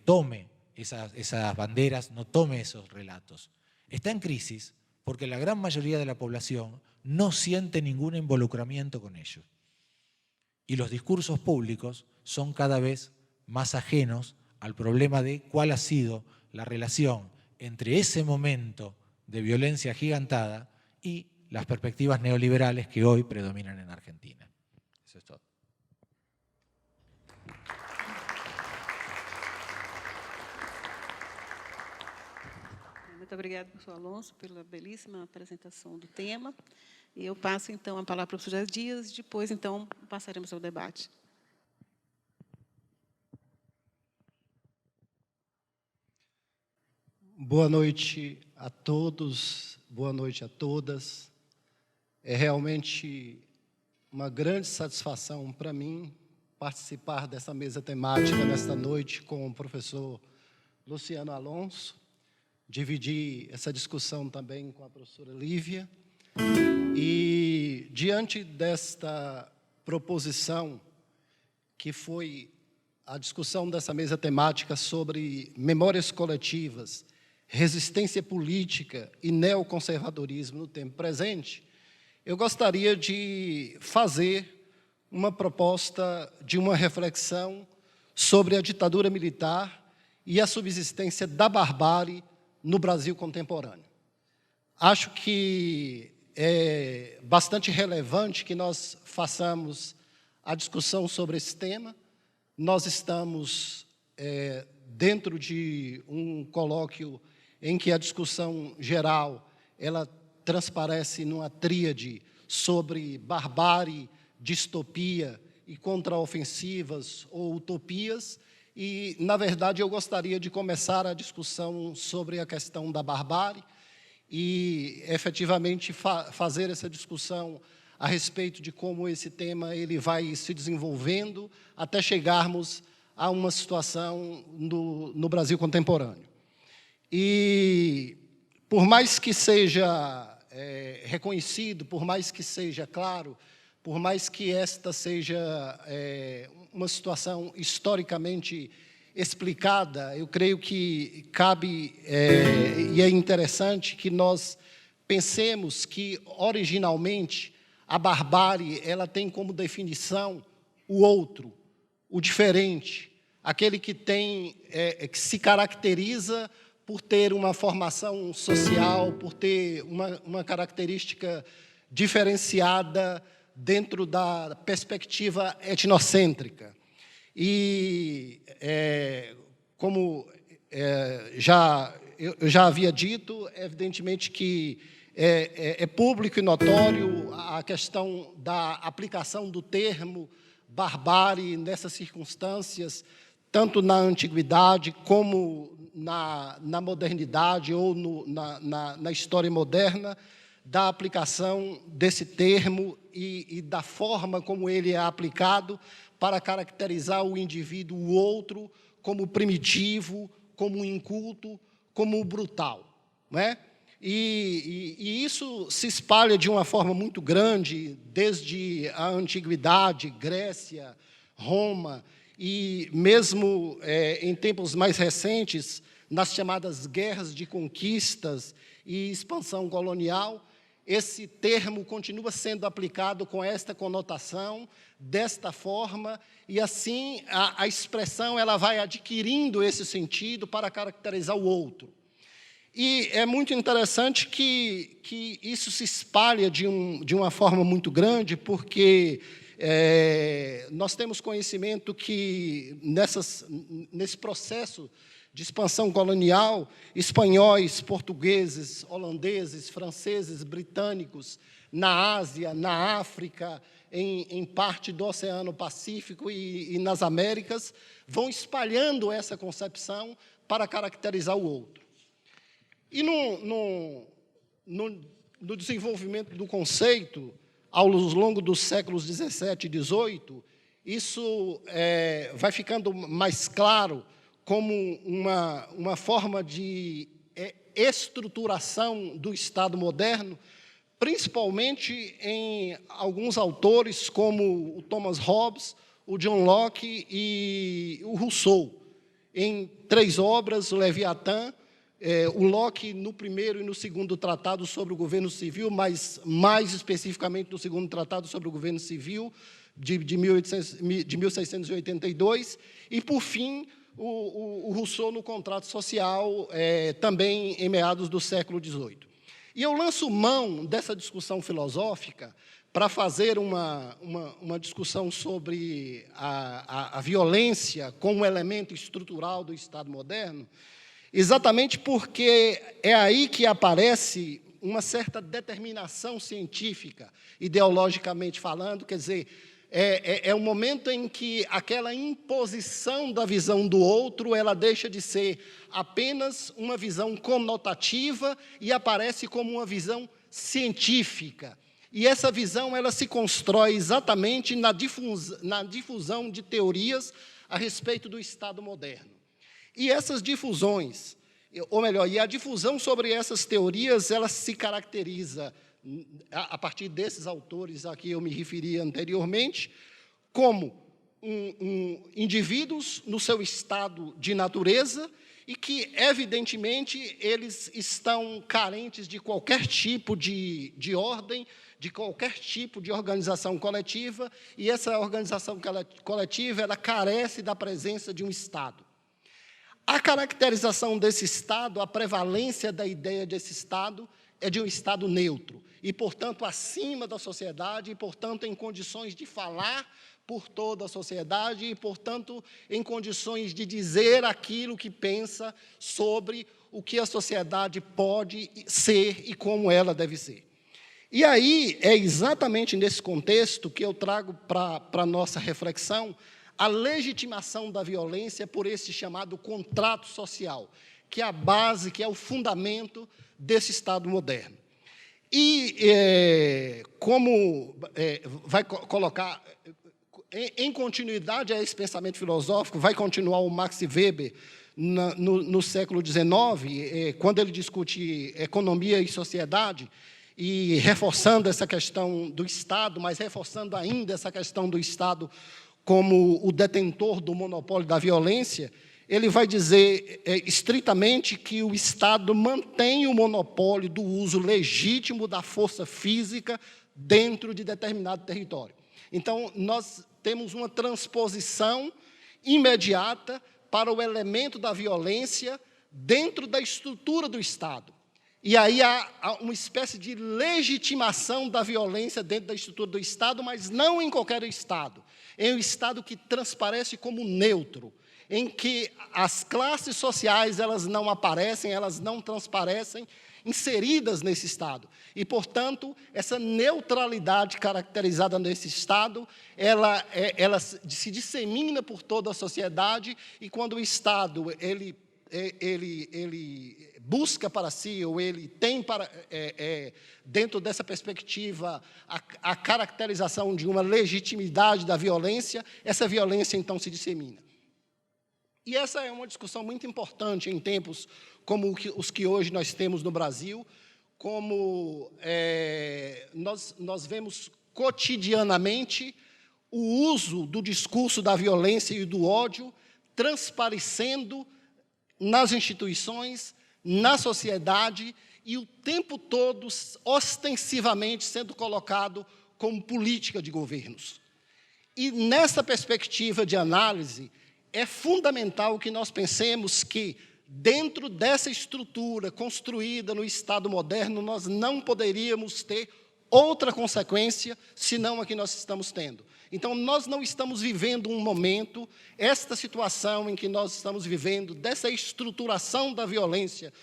tome esas banderas, no tome esos relatos. Está en crisis porque la gran mayoría de la población no siente ningún involucramiento con ello. Y los discursos públicos son cada vez más ajenos al problema de cuál ha sido la relación entre ese momento de violencia agigantada y las perspectivas neoliberales que hoy predominan en Argentina. Eso es todo. Muito obrigada, professor Alonso, pela belíssima apresentação do tema. E eu passo, então, a palavra para o professor Dias, e depois, então, passaremos ao debate. Boa noite a todos, boa noite a todas. É realmente uma grande satisfação para mim participar dessa mesa temática nesta noite com o professor Luciano Alonso, dividir essa discussão também com a professora Lívia. E, diante desta proposição, que foi a discussão dessa mesa temática sobre memórias coletivas, resistência política e neoconservadorismo no tempo presente, eu gostaria de fazer uma proposta de uma reflexão sobre a ditadura militar e a subsistência da barbárie no Brasil contemporâneo. Acho que é bastante relevante que nós façamos a discussão sobre esse tema. Nós estamos dentro de um colóquio em que a discussão geral ela transparece numa tríade sobre barbárie, distopia e contraofensivas ou utopias. E, na verdade, eu gostaria de começar a discussão sobre a questão da barbárie e, efetivamente, fazer essa discussão a respeito de como esse tema ele vai se desenvolvendo até chegarmos a uma situação no Brasil contemporâneo. E, por mais que seja reconhecido, por mais que seja claro, por mais que esta seja uma situação historicamente explicada, eu creio que cabe e é interessante que nós pensemos que, originalmente, a barbárie ela tem como definição o outro, o diferente, aquele que que se caracteriza por ter uma formação social, por ter uma característica diferenciada dentro da perspectiva etnocêntrica. E, como eu já havia dito, evidentemente que é público e notório a questão da aplicação do termo barbárie nessas circunstâncias, tanto na antiguidade como na modernidade ou na história moderna, da aplicação desse termo e da forma como ele é aplicado para caracterizar o indivíduo, o outro, como primitivo, como inculto, como brutal, não é? E isso se espalha de uma forma muito grande, desde a antiguidade, Grécia, Roma, e mesmo em tempos mais recentes, nas chamadas guerras de conquistas e expansão colonial, esse termo continua sendo aplicado com esta conotação, desta forma, e assim a expressão ela vai adquirindo esse sentido para caracterizar o outro. E é muito interessante que isso se espalha de uma forma muito grande, porque nós temos conhecimento que, nesse processo de expansão colonial, espanhóis, portugueses, holandeses, franceses, britânicos, na Ásia, na África, em parte do Oceano Pacífico e nas Américas, vão espalhando essa concepção para caracterizar o outro. E no desenvolvimento do conceito, ao longo dos séculos 17 e 18, isso vai ficando mais claro como uma forma de estruturação do Estado moderno, principalmente em alguns autores como o Thomas Hobbes, o John Locke e o Rousseau. Em 3 obras, o Leviatã, o Locke no primeiro e no segundo tratado sobre o governo civil, mas mais especificamente no segundo tratado sobre o governo civil, de 1682, e, por fim, o Rousseau no contrato social, também em meados do século XVIII. E eu lanço mão dessa discussão filosófica para fazer uma discussão sobre a violência como elemento estrutural do Estado moderno, exatamente porque é aí que aparece uma certa determinação científica, ideologicamente falando, quer dizer, é um momento em que aquela imposição da visão do outro, ela deixa de ser apenas uma visão conotativa e aparece como uma visão científica. E essa visão ela se constrói exatamente na difusão de teorias a respeito do Estado moderno. E essas difusões, ou melhor, e a difusão sobre essas teorias, ela se caracteriza, a partir desses autores a que eu me referi anteriormente, como indivíduos no seu estado de natureza e que, evidentemente, eles estão carentes de qualquer tipo de ordem, de qualquer tipo de organização coletiva, e essa organização coletiva ela carece da presença de um Estado. A caracterização desse Estado, a prevalência da ideia desse Estado, é de um Estado neutro, e, portanto, acima da sociedade, e, portanto, em condições de falar por toda a sociedade, e, portanto, em condições de dizer aquilo que pensa sobre o que a sociedade pode ser e como ela deve ser. E aí, é exatamente nesse contexto que eu trago para a nossa reflexão a legitimação da violência por esse chamado contrato social, que é a base, que é o fundamento desse Estado moderno. E como vai colocar, em continuidade a esse pensamento filosófico, vai continuar o Max Weber no século XIX, quando ele discute economia e sociedade, e reforçando essa questão do Estado, mas reforçando ainda essa questão do Estado como o detentor do monopólio da violência, ele vai dizer estritamente que o Estado mantém o monopólio do uso legítimo da força física dentro de determinado território. Então, nós temos uma transposição imediata para o elemento da violência dentro da estrutura do Estado. E aí há uma espécie de legitimação da violência dentro da estrutura do Estado, mas não em qualquer Estado. É um Estado que transparece como neutro, em que as classes sociais elas não aparecem, elas não transparecem, inseridas nesse Estado. E, portanto, essa neutralidade caracterizada nesse Estado, ela se dissemina por toda a sociedade, e quando o Estado ele busca para si, ou ele tem para, dentro dessa perspectiva, a caracterização de uma legitimidade da violência, essa violência, então, se dissemina. E essa é uma discussão muito importante em tempos como os que hoje nós temos no Brasil, como nós vemos cotidianamente o uso do discurso da violência e do ódio transparecendo nas instituições, na sociedade, e o tempo todo, ostensivamente, sendo colocado como política de governos. E, nessa perspectiva de análise, é fundamental que nós pensemos que, dentro dessa estrutura construída no Estado moderno, nós não poderíamos ter outra consequência, senão a que nós estamos tendo. Então, nós não estamos vivendo um momento, esta situação em que nós estamos vivendo, dessa estruturação da violência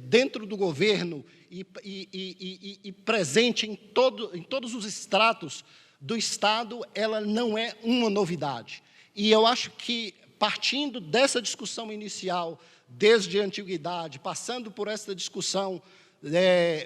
dentro do governo e presente em todos os estratos do Estado, ela não é uma novidade. E eu acho que, partindo dessa discussão inicial, desde a antiguidade, passando por essa discussão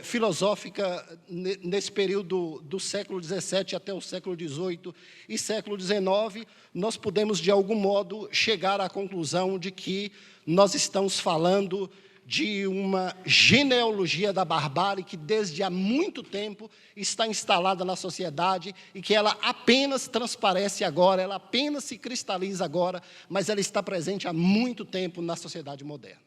filosófica nesse período do século XVII até o século XVIII e século XIX, nós podemos, de algum modo, chegar à conclusão de que nós estamos falando de uma genealogia da barbárie que, desde há muito tempo, está instalada na sociedade e que ela apenas transparece agora, ela apenas se cristaliza agora, mas ela está presente há muito tempo na sociedade moderna.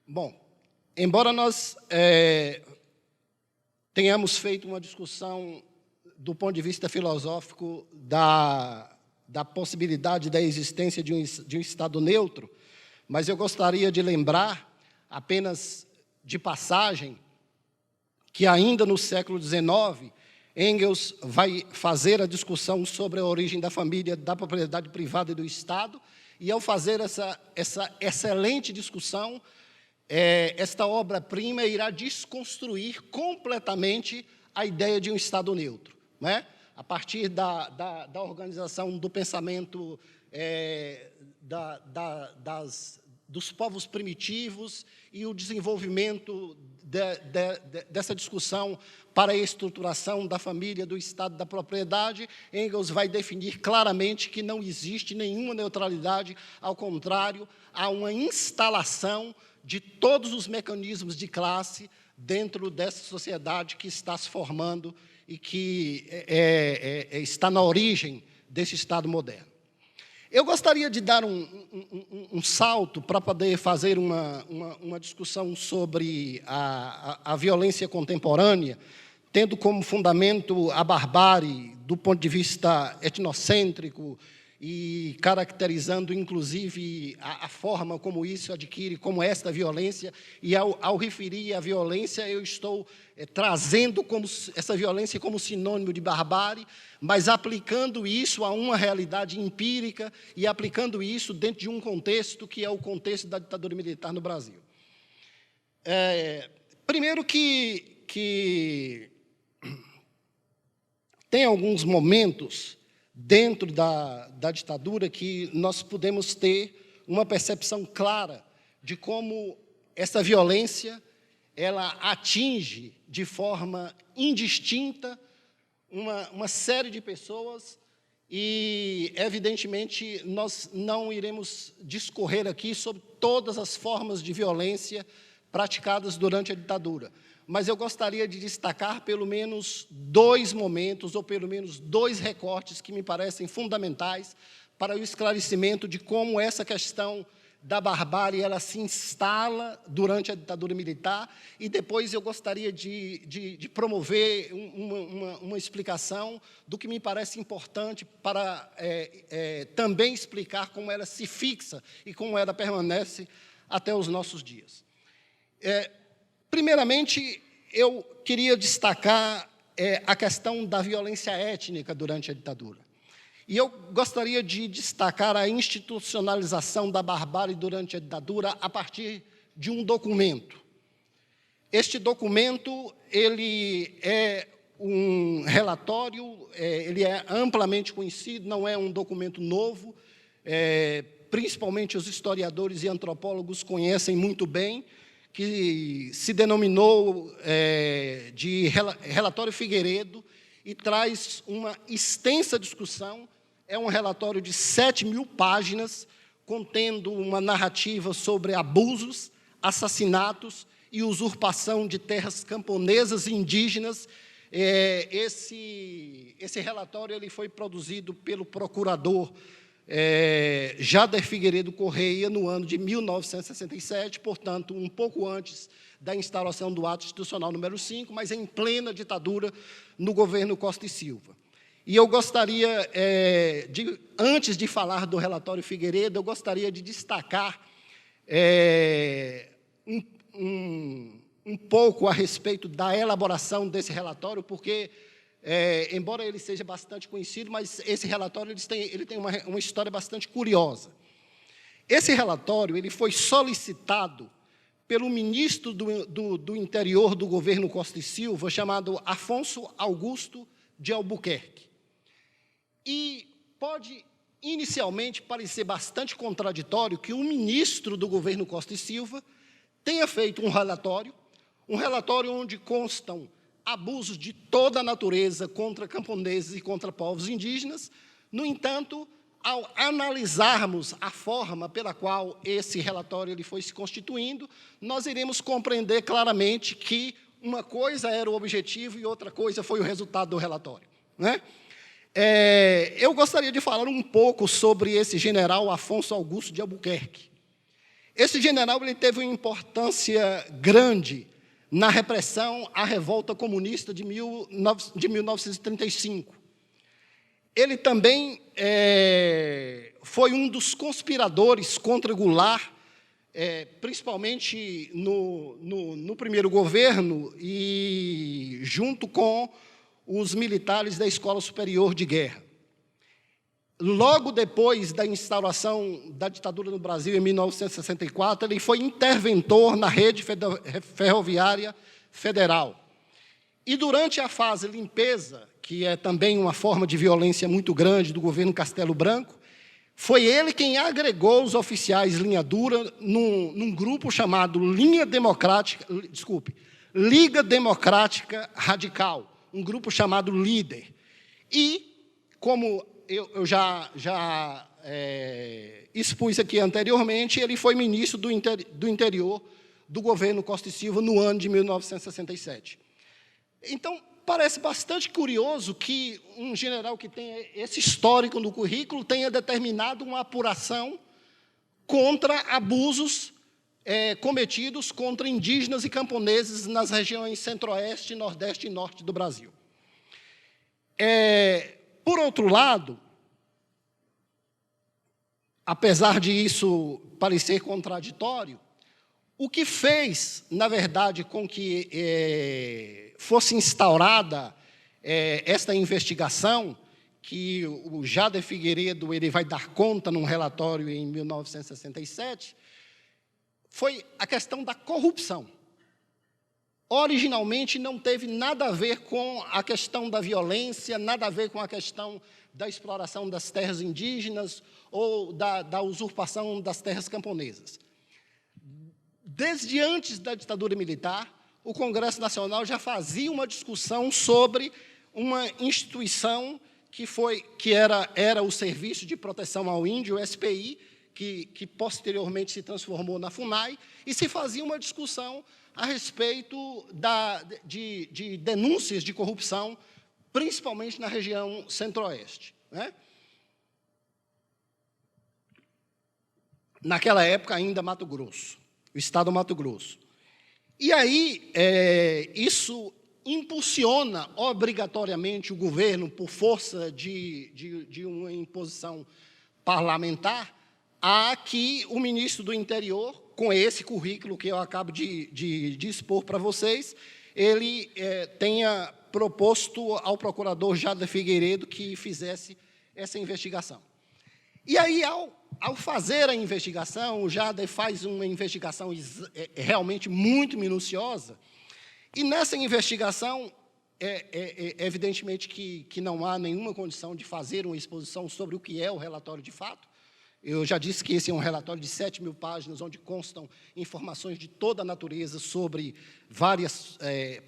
Bom, embora nós tenhamos feito uma discussão do ponto de vista filosófico da possibilidade da existência de um Estado neutro, mas eu gostaria de lembrar, apenas de passagem, que ainda no século XIX, Engels vai fazer a discussão sobre a origem da família, da propriedade privada e do Estado, e ao fazer essa excelente discussão, esta obra-prima irá desconstruir completamente a ideia de um Estado neutro, não é? A partir da organização do pensamento dos povos primitivos e o desenvolvimento dessa discussão para a estruturação da família, do Estado da propriedade, Engels vai definir claramente que não existe nenhuma neutralidade, ao contrário, há uma instalação de todos os mecanismos de classe dentro dessa sociedade que está se formando e que está na origem desse Estado moderno. Eu gostaria de dar um salto para poder fazer uma discussão sobre a violência contemporânea, tendo como fundamento a barbárie do ponto de vista etnocêntrico e caracterizando, inclusive, a forma como isso adquire, como esta violência, e ao referir a violência, eu estou trazendo essa violência como sinônimo de barbárie, mas aplicando isso a uma realidade empírica e aplicando isso dentro de um contexto que é o contexto da ditadura militar no Brasil. Primeiro que tem alguns momentos dentro da ditadura que nós podemos ter uma percepção clara de como essa violência ela atinge de forma indistinta uma série de pessoas e, evidentemente, nós não iremos discorrer aqui sobre todas as formas de violência praticadas durante a ditadura, mas eu gostaria de destacar pelo menos 2 momentos, ou pelo menos 2 recortes que me parecem fundamentais para o esclarecimento de como essa questão da barbárie ela se instala durante a ditadura militar, e depois eu gostaria de promover uma explicação do que me parece importante para também explicar como ela se fixa e como ela permanece até os nossos dias. Primeiramente, eu queria destacar a questão da violência étnica durante a ditadura. E eu gostaria de destacar a institucionalização da barbárie durante a ditadura a partir de um documento. Este documento ele é um relatório, ele é amplamente conhecido, não é um documento novo, principalmente os historiadores e antropólogos conhecem muito bem, que se denominou de Relatório Figueiredo e traz uma extensa discussão. É um relatório de 7.000 páginas, contendo uma narrativa sobre abusos, assassinatos e usurpação de terras camponesas e indígenas. Esse relatório ele foi produzido pelo procurador Jader Figueiredo Correia, no ano de 1967, portanto, um pouco antes da instauração do ato institucional número 5, mas em plena ditadura no governo Costa e Silva. E eu gostaria, antes de falar do relatório Figueiredo, eu gostaria de destacar um pouco a respeito da elaboração desse relatório, porque, embora ele seja bastante conhecido, mas esse relatório ele tem uma história bastante curiosa. Esse relatório ele foi solicitado pelo ministro do Interior do governo Costa e Silva, chamado Afonso Augusto de Albuquerque. E pode, inicialmente, parecer bastante contraditório que um ministro do governo Costa e Silva tenha feito um relatório onde constam abusos de toda a natureza contra camponeses e contra povos indígenas. No entanto, ao analisarmos a forma pela qual esse relatório ele foi se constituindo, nós iremos compreender claramente que uma coisa era o objetivo e outra coisa foi o resultado do relatório, né? Eu gostaria de falar um pouco sobre esse general Afonso Augusto de Albuquerque. Esse general ele teve uma importância grande na repressão à revolta comunista de 1935. Ele também foi um dos conspiradores contra Goulart, principalmente no primeiro governo e junto com os militares da Escola Superior de Guerra. Logo depois da instauração da ditadura no Brasil, em 1964, ele foi interventor na rede ferroviária federal. E durante a fase limpeza, que é também uma forma de violência muito grande do governo Castelo Branco, Foi ele quem agregou os oficiais linha dura num grupo chamado Liga Democrática Radical, um grupo chamado Líder. E, como eu já expus aqui anteriormente, ele foi ministro do Interior do governo Costa e Silva no ano de 1967. Então, parece bastante curioso que um general que tem esse histórico no currículo tenha determinado uma apuração contra abusos cometidos contra indígenas e camponeses nas regiões centro-oeste, nordeste e norte do Brasil. Por outro lado, apesar de isso parecer contraditório, o que fez, na verdade, com que fosse instaurada esta investigação, que o Jader Figueiredo ele vai dar conta num relatório em 1967, foi a questão da corrupção. Originalmente não teve nada a ver com a questão da violência, nada a ver com a questão da exploração das terras indígenas ou da usurpação das terras camponesas. Desde antes da ditadura militar, o Congresso Nacional já fazia uma discussão sobre uma instituição que era o Serviço de Proteção ao Índio, o SPI, que posteriormente se transformou na FUNAI, e se fazia uma discussão a respeito de denúncias de corrupção, principalmente na região centro-oeste, né? Naquela época, ainda Mato Grosso, o estado do Mato Grosso. E aí, isso impulsiona obrigatoriamente o governo, por força de uma imposição parlamentar, a que o ministro do Interior, com esse currículo que eu acabo de expor para vocês, ele tenha proposto ao procurador Jader Figueiredo que fizesse essa investigação. E aí, ao fazer a investigação, o Jader faz uma investigação realmente muito minuciosa, e nessa investigação, evidentemente que não há nenhuma condição de fazer uma exposição sobre o que é o relatório de fato. Eu já disse que esse é um relatório de 7.000 páginas, onde constam informações de toda a natureza sobre várias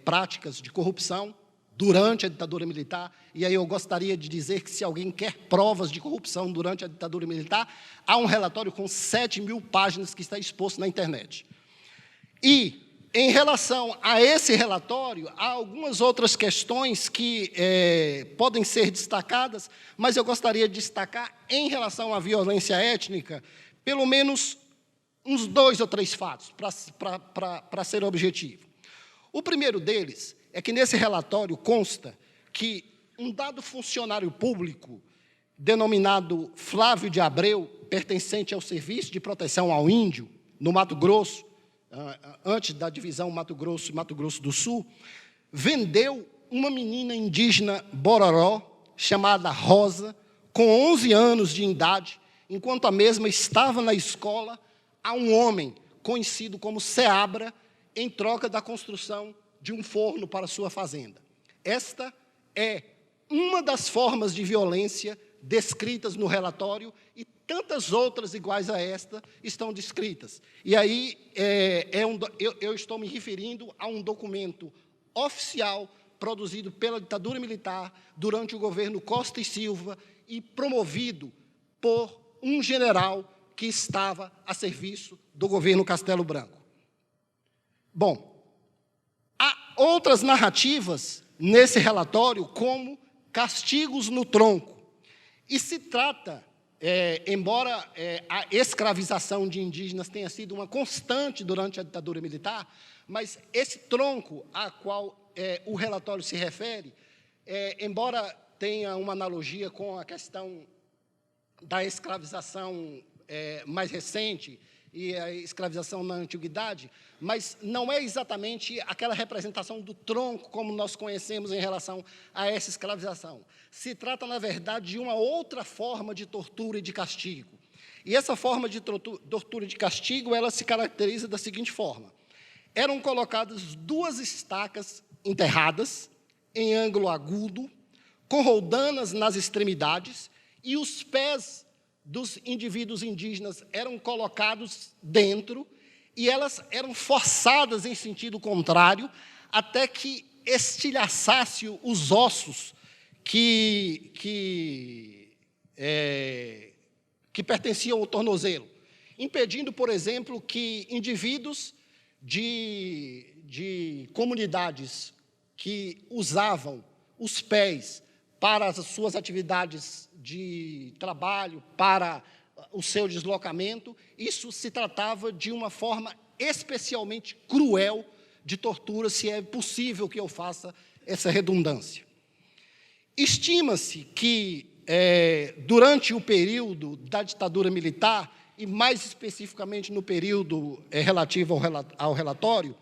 práticas de corrupção durante a ditadura militar. E aí eu gostaria de dizer que, se alguém quer provas de corrupção durante a ditadura militar, há um relatório com 7.000 páginas que está exposto na internet. E, em relação a esse relatório, há algumas outras questões que podem ser destacadas, mas eu gostaria de destacar, em relação à violência étnica, pelo menos uns 2 ou 3 fatos, para ser objetivo. O primeiro deles é que, nesse relatório, consta que um dado funcionário público, denominado Flávio de Abreu, pertencente ao Serviço de Proteção ao Índio, no Mato Grosso, antes da divisão Mato Grosso e Mato Grosso do Sul, vendeu uma menina indígena Bororó, chamada Rosa, com 11 anos de idade, enquanto a mesma estava na escola, a um homem conhecido como Seabra, em troca da construção de um forno para sua fazenda. Esta é uma das formas de violência descritas no relatório, e tantas outras iguais a esta estão descritas. E aí eu estou me referindo a um documento oficial produzido pela ditadura militar durante o governo Costa e Silva e promovido por um general que estava a serviço do governo Castelo Branco. Bom, há outras narrativas nesse relatório, como castigos no tronco. E se trata, embora a escravização de indígenas tenha sido uma constante durante a ditadura militar, mas esse tronco a qual o relatório se refere, embora tenha uma analogia com a questão da escravização mais recente e a escravização na antiguidade, mas não é exatamente aquela representação do tronco como nós conhecemos em relação a essa escravização. Se trata, na verdade, de uma outra forma de tortura e de castigo. E essa forma de tortura e de castigo, ela se caracteriza da seguinte forma: eram colocadas 2 estacas enterradas, em ângulo agudo, com roldanas nas extremidades, e os pés dos indivíduos indígenas eram colocados dentro e elas eram forçadas em sentido contrário até que estilhaçasse os ossos que pertenciam ao tornozelo, impedindo, por exemplo, que indivíduos de comunidades que usavam os pés para as suas atividades de trabalho, para o seu deslocamento, isso se tratava de uma forma especialmente cruel de tortura, se é possível que eu faça essa redundância. Estima-se que, durante o período da ditadura militar, e mais especificamente no período relativo ao relatório,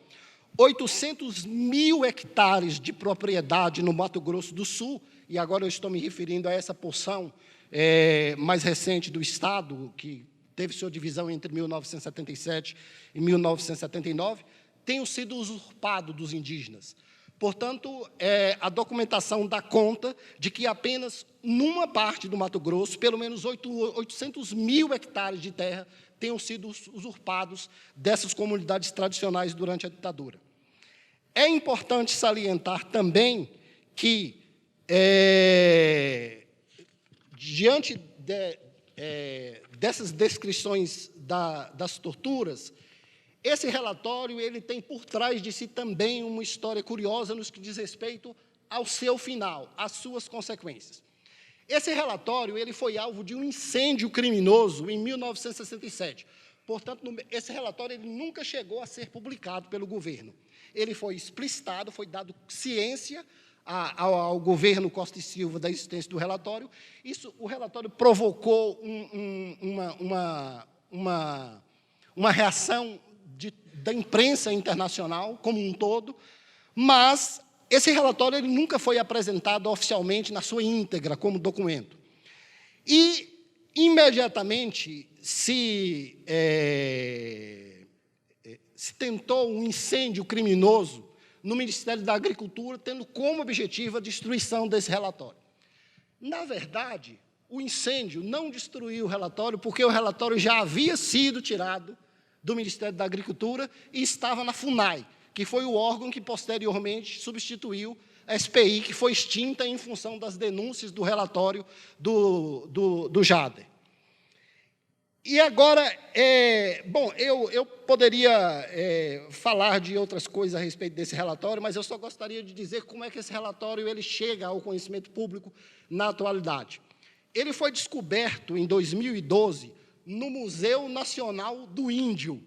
800 mil hectares de propriedade no Mato Grosso do Sul, e agora eu estou me referindo a essa porção mais recente do Estado, que teve sua divisão entre 1977 e 1979, tenham sido usurpados dos indígenas. Portanto, a documentação dá conta de que apenas numa parte do Mato Grosso, pelo menos 800 mil hectares de terra tenham sido usurpados dessas comunidades tradicionais durante a ditadura. É importante salientar também que, diante dessas descrições das torturas, esse relatório ele tem por trás de si também uma história curiosa no que diz respeito ao seu final, às suas consequências. Esse relatório ele foi alvo de um incêndio criminoso em 1967. Portanto, esse relatório ele nunca chegou a ser publicado pelo governo. Ele foi explicitado, foi dado ciência ao governo Costa e Silva da existência do relatório. O relatório provocou uma reação da imprensa internacional como um todo, mas esse relatório ele nunca foi apresentado oficialmente na sua íntegra como documento. E, imediatamente, se tentou um incêndio criminoso no Ministério da Agricultura, tendo como objetivo a destruição desse relatório. Na verdade, o incêndio não destruiu o relatório, porque o relatório já havia sido tirado do Ministério da Agricultura e estava na FUNAI, que foi o órgão que, posteriormente, substituiu a SPI, que foi extinta em função das denúncias do relatório do Jader. E agora, bom, eu poderia falar de outras coisas a respeito desse relatório, mas eu só gostaria de dizer como é que esse relatório ele chega ao conhecimento público na atualidade. Ele foi descoberto, em 2012, no Museu Nacional do Índio,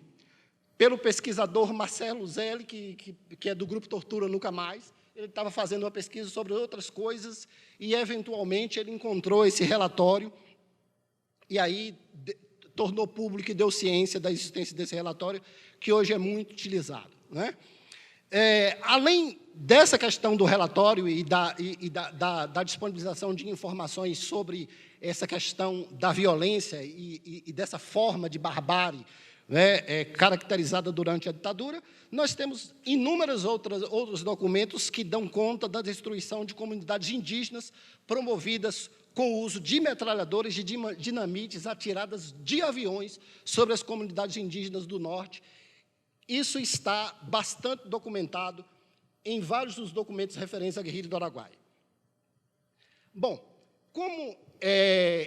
pelo pesquisador Marcelo Zeli, que é do Grupo Tortura Nunca Mais. Ele estava fazendo uma pesquisa sobre outras coisas e, eventualmente, ele encontrou esse relatório e aí tornou público e deu ciência da existência desse relatório, que hoje é muito utilizado, né? Além dessa questão do relatório e da disponibilização de informações sobre essa questão da violência e dessa forma de barbárie, né, caracterizada durante a ditadura, nós temos inúmeros outros documentos que dão conta da destruição de comunidades indígenas promovidas com o uso de metralhadoras e de dinamites atiradas de aviões sobre as comunidades indígenas do norte. Isso está bastante documentado em vários dos documentos referentes à guerrilha do Araguaia. Bom, como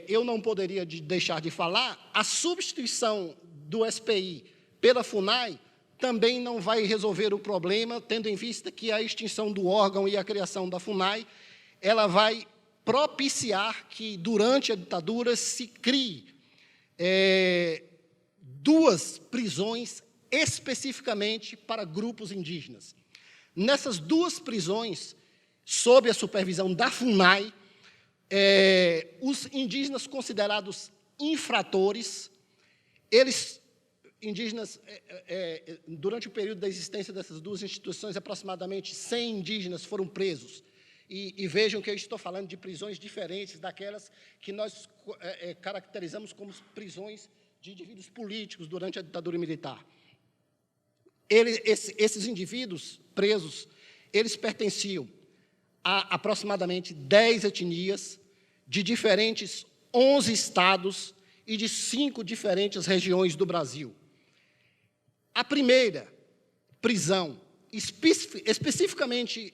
eu não poderia deixar de falar, a substituição do SPI pela FUNAI também não vai resolver o problema, tendo em vista que a extinção do órgão e a criação da FUNAI, ela vai propiciar que, durante a ditadura, se crie duas prisões especificamente para grupos indígenas. Nessas duas prisões, sob a supervisão da FUNAI, os indígenas considerados infratores, durante o período da existência dessas duas instituições, aproximadamente 100 indígenas foram presos. E vejam que eu estou falando de prisões diferentes daquelas que nós caracterizamos como prisões de indivíduos políticos durante a ditadura militar. Esses indivíduos presos, eles pertenciam a aproximadamente 10 etnias de diferentes 11 estados e de 5 diferentes regiões do Brasil. A primeira prisão, especificamente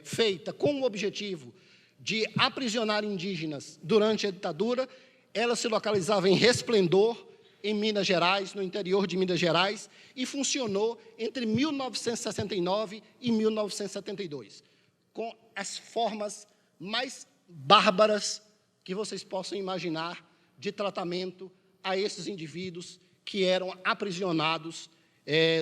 feita com o objetivo de aprisionar indígenas durante a ditadura, ela se localizava em Resplendor, em Minas Gerais, no interior de Minas Gerais, e funcionou entre 1969 e 1972, com as formas mais bárbaras que vocês possam imaginar de tratamento a esses indivíduos que eram aprisionados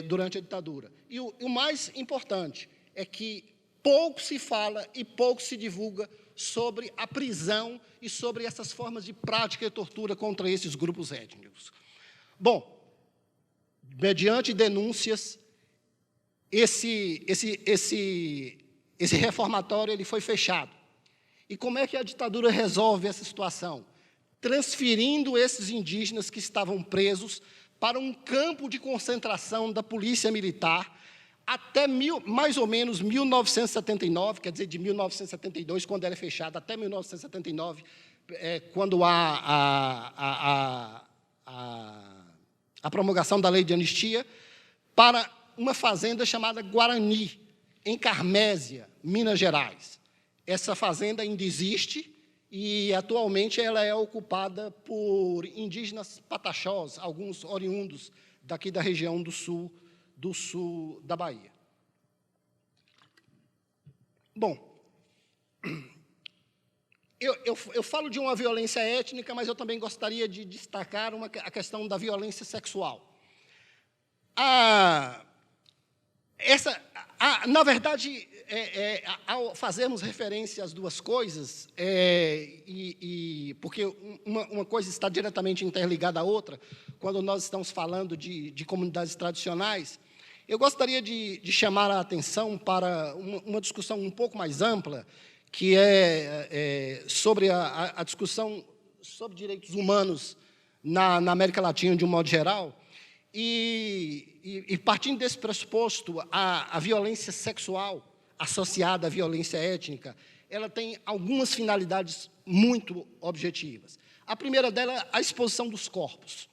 durante a ditadura. E o mais importante é que pouco se fala e pouco se divulga sobre a prisão e sobre essas formas de prática e tortura contra esses grupos étnicos. Bom, mediante denúncias, esse reformatório ele foi fechado. E como é que a ditadura resolve essa situação? Transferindo esses indígenas que estavam presos para um campo de concentração da polícia militar até mais ou menos 1979, quer dizer, de 1972, quando ela é fechada, até 1979, quando há a promulgação da lei de anistia, para uma fazenda chamada Guarani, em Carmésia, Minas Gerais. Essa fazenda ainda existe e, atualmente, ela é ocupada por indígenas pataxós, alguns oriundos daqui da região do sul da Bahia. Bom, eu falo de uma violência étnica, mas eu também gostaria de destacar a questão da violência sexual. Na verdade, ao fazermos referência às duas coisas, porque uma coisa está diretamente interligada à outra, quando nós estamos falando de comunidades tradicionais, eu gostaria de chamar a atenção para uma discussão um pouco mais ampla, que é sobre a discussão sobre direitos humanos na América Latina, de um modo geral, e partindo desse pressuposto, a violência sexual associada à violência étnica, ela tem algumas finalidades muito objetivas. A primeira dela é a exposição dos corpos.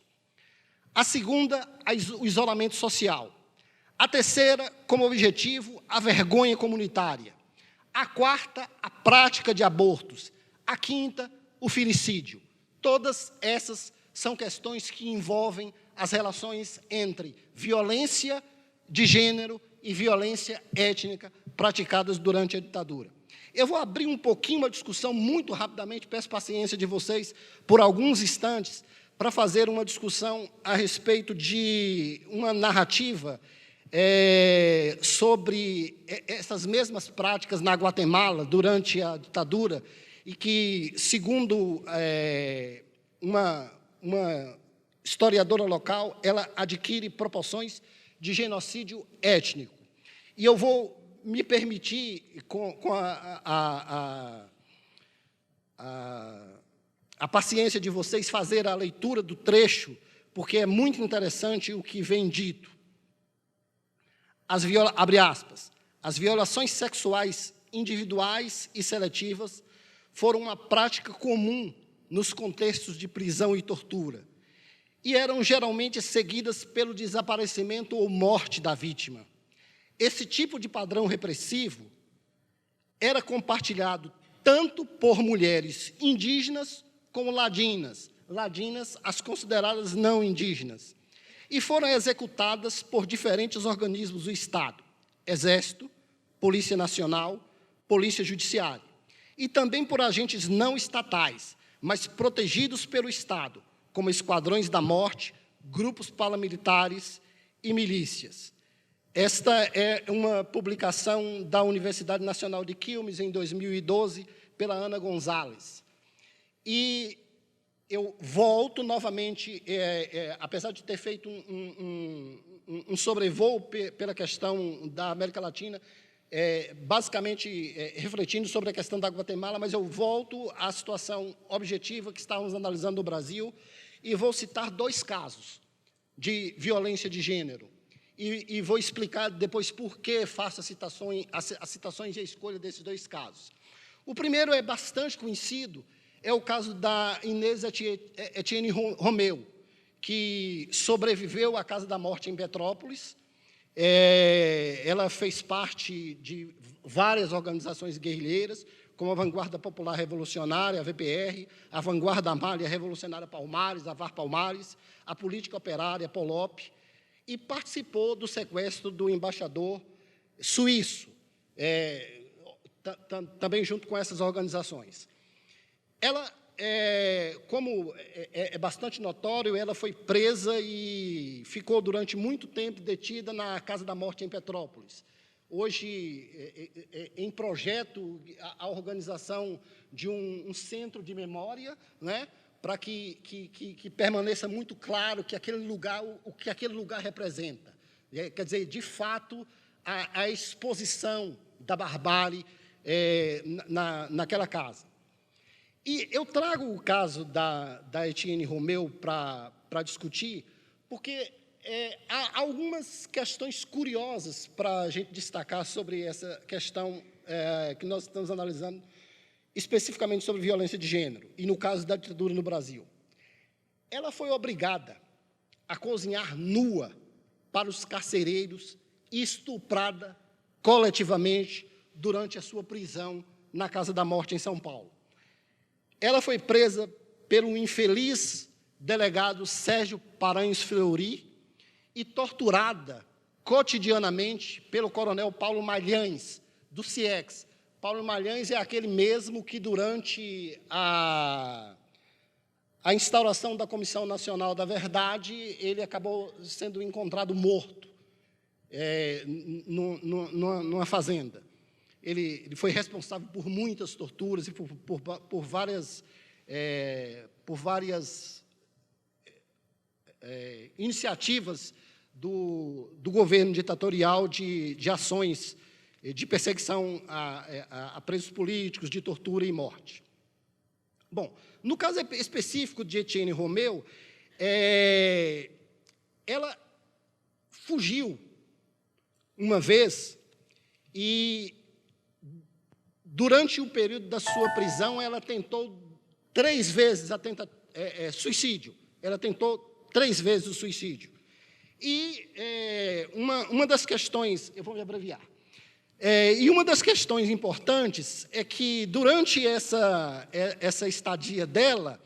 A segunda, o isolamento social. A terceira, como objetivo, a vergonha comunitária. A quarta, a prática de abortos. A quinta, o filicídio. Todas essas são questões que envolvem as relações entre violência de gênero e violência étnica praticadas durante a ditadura. Eu vou abrir um pouquinho a discussão, muito rapidamente, peço paciência de vocês por alguns instantes, para fazer uma discussão a respeito de uma narrativa sobre essas mesmas práticas na Guatemala durante a ditadura e que, segundo uma historiadora local, ela adquire proporções de genocídio étnico. E eu vou me permitir, com a paciência de vocês, fazer a leitura do trecho, porque é muito interessante o que vem dito. Abre aspas, as violações sexuais individuais e seletivas foram uma prática comum nos contextos de prisão e tortura, e eram geralmente seguidas pelo desaparecimento ou morte da vítima. Esse tipo de padrão repressivo era compartilhado tanto por mulheres indígenas como ladinas, as consideradas não indígenas, e foram executadas por diferentes organismos do Estado, Exército, Polícia Nacional, Polícia Judiciária, e também por agentes não estatais, mas protegidos pelo Estado, como esquadrões da morte, grupos paramilitares e milícias. Esta é uma publicação da Universidade Nacional de Quilmes, em 2012, pela Ana Gonzalez. E eu volto novamente, apesar de ter feito um sobrevoo pela questão da América Latina, basicamente refletindo sobre a questão da Guatemala, mas eu volto à situação objetiva que estávamos analisando no Brasil e vou citar 2 casos de violência de gênero. E vou explicar depois por que faço as citações e a escolha desses 2 casos. O primeiro é bastante conhecido, é o caso da Inês Etienne Romeu, que sobreviveu à Casa da Morte em Petrópolis. Ela fez parte de várias organizações guerrilheiras, como a Vanguarda Popular Revolucionária, a VPR, a Vanguarda Amália Revolucionária Palmares, a VAR Palmares, a Política Operária, Polop, e participou do sequestro do embaixador suíço, também junto com essas organizações. Ela, como é bastante notório, ela foi presa e ficou durante muito tempo detida na Casa da Morte em Petrópolis. Hoje, em projeto, a organização de um centro de memória, né, para que permaneça muito claro que aquele lugar, o que aquele lugar representa. Quer dizer, de fato, a exposição da barbárie naquela casa. E eu trago o caso da Etienne Romeu para discutir, porque há algumas questões curiosas para a gente destacar sobre essa questão que nós estamos analisando, especificamente sobre violência de gênero, e no caso da ditadura no Brasil. Ela foi obrigada a cozinhar nua para os carcereiros e estuprada coletivamente durante a sua prisão na Casa da Morte, em São Paulo. Ela foi presa pelo infeliz delegado Sérgio Paranhos Fleury e torturada cotidianamente pelo coronel Paulo Malhães, do CIEX. Paulo Malhães é aquele mesmo que, durante a instauração da Comissão Nacional da Verdade, ele acabou sendo encontrado morto numa fazenda. Ele foi responsável por muitas torturas e por várias iniciativas do governo ditatorial de ações de perseguição a presos políticos, de tortura e morte. Bom, no caso específico de Etienne Romeu, ela fugiu uma vez e, durante o período da sua prisão, ela tentou 3 vezes suicídio. Ela tentou 3 vezes o suicídio. E uma das questões, eu vou me abreviar, e uma das questões importantes é que, durante essa estadia dela,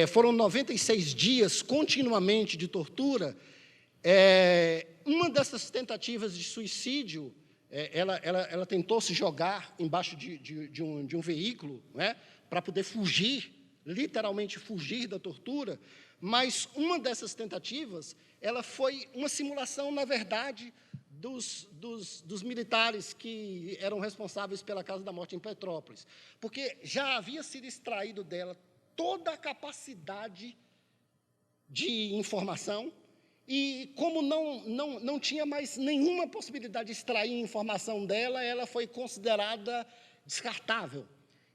foram 96 dias continuamente de tortura. Uma dessas tentativas de suicídio, ela tentou se jogar embaixo de um veículo, né, para poder fugir, literalmente fugir da tortura, mas uma dessas tentativas, ela foi uma simulação, na verdade, dos militares que eram responsáveis pela Casa da Morte em Petrópolis, porque já havia sido extraído dela toda a capacidade de informação, e como não tinha mais nenhuma possibilidade de extrair informação dela, ela foi considerada descartável.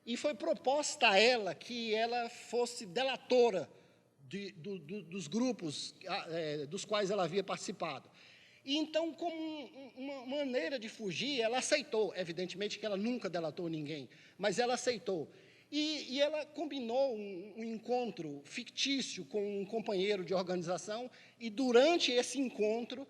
E foi proposta a ela que ela fosse delatora dos grupos dos quais ela havia participado. E então, como uma maneira de fugir, ela aceitou. Evidentemente que ela nunca delatou ninguém, mas ela aceitou. E ela combinou um encontro fictício com um companheiro de organização, e, durante esse encontro,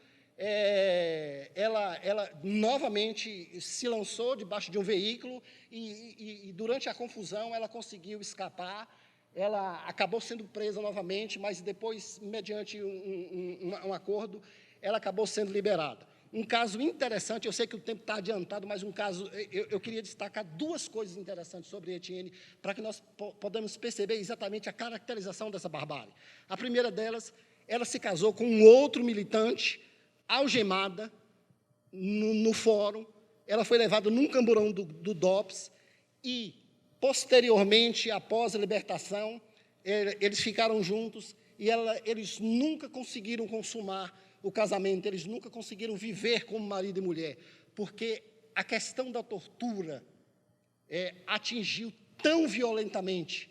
ela novamente se lançou debaixo de um veículo e, durante a confusão, ela conseguiu escapar. Ela acabou sendo presa novamente, mas depois, mediante um acordo, ela acabou sendo liberada. Um caso interessante, eu sei que o tempo está adiantado, mas eu queria destacar 2 coisas interessantes sobre Etienne, para que nós podamos perceber exatamente a caracterização dessa barbárie. A primeira delas, ela se casou com um outro militante, algemada, no fórum. Ela foi levada num camburão do DOPS e, posteriormente, após a libertação, eles ficaram juntos e eles nunca conseguiram consumar o casamento, eles nunca conseguiram viver como marido e mulher, porque a questão da tortura atingiu tão violentamente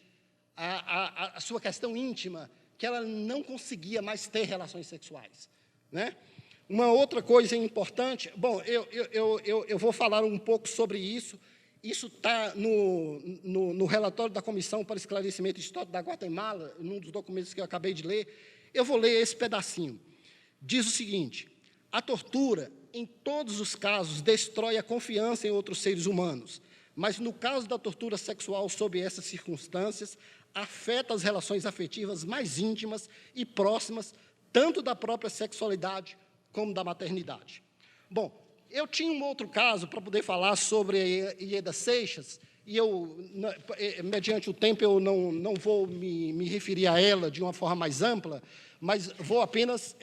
a sua questão íntima, que ela não conseguia mais ter relações sexuais, né? Uma outra coisa importante, bom, eu vou falar um pouco sobre isso, isso está no relatório da Comissão para Esclarecimento Histórico da Guatemala, num dos documentos que eu acabei de ler. Eu vou ler esse pedacinho. Diz o seguinte: a tortura, em todos os casos, destrói a confiança em outros seres humanos, mas, no caso da tortura sexual sob essas circunstâncias, afeta as relações afetivas mais íntimas e próximas, tanto da própria sexualidade como da maternidade. Bom, eu tinha um outro caso para poder falar sobre a Ieda Seixas, e eu, mediante o tempo, eu não vou me referir a ela de uma forma mais ampla, mas vou apenas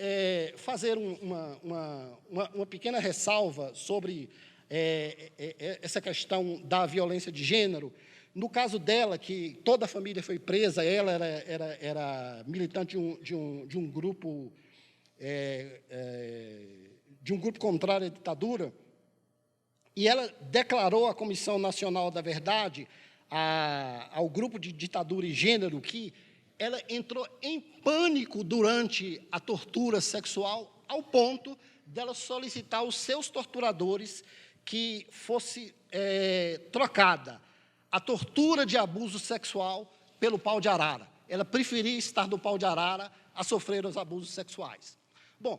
fazer uma pequena ressalva sobre essa questão da violência de gênero. No caso dela, que toda a família foi presa, ela era militante de um grupo contrário à ditadura, e ela declarou à Comissão Nacional da Verdade, ao grupo de ditadura e gênero, que ela entrou em pânico durante a tortura sexual, ao ponto dela solicitar aos seus torturadores que fosse trocada a tortura de abuso sexual pelo pau de arara. Ela preferia estar no pau de arara a sofrer os abusos sexuais. Bom,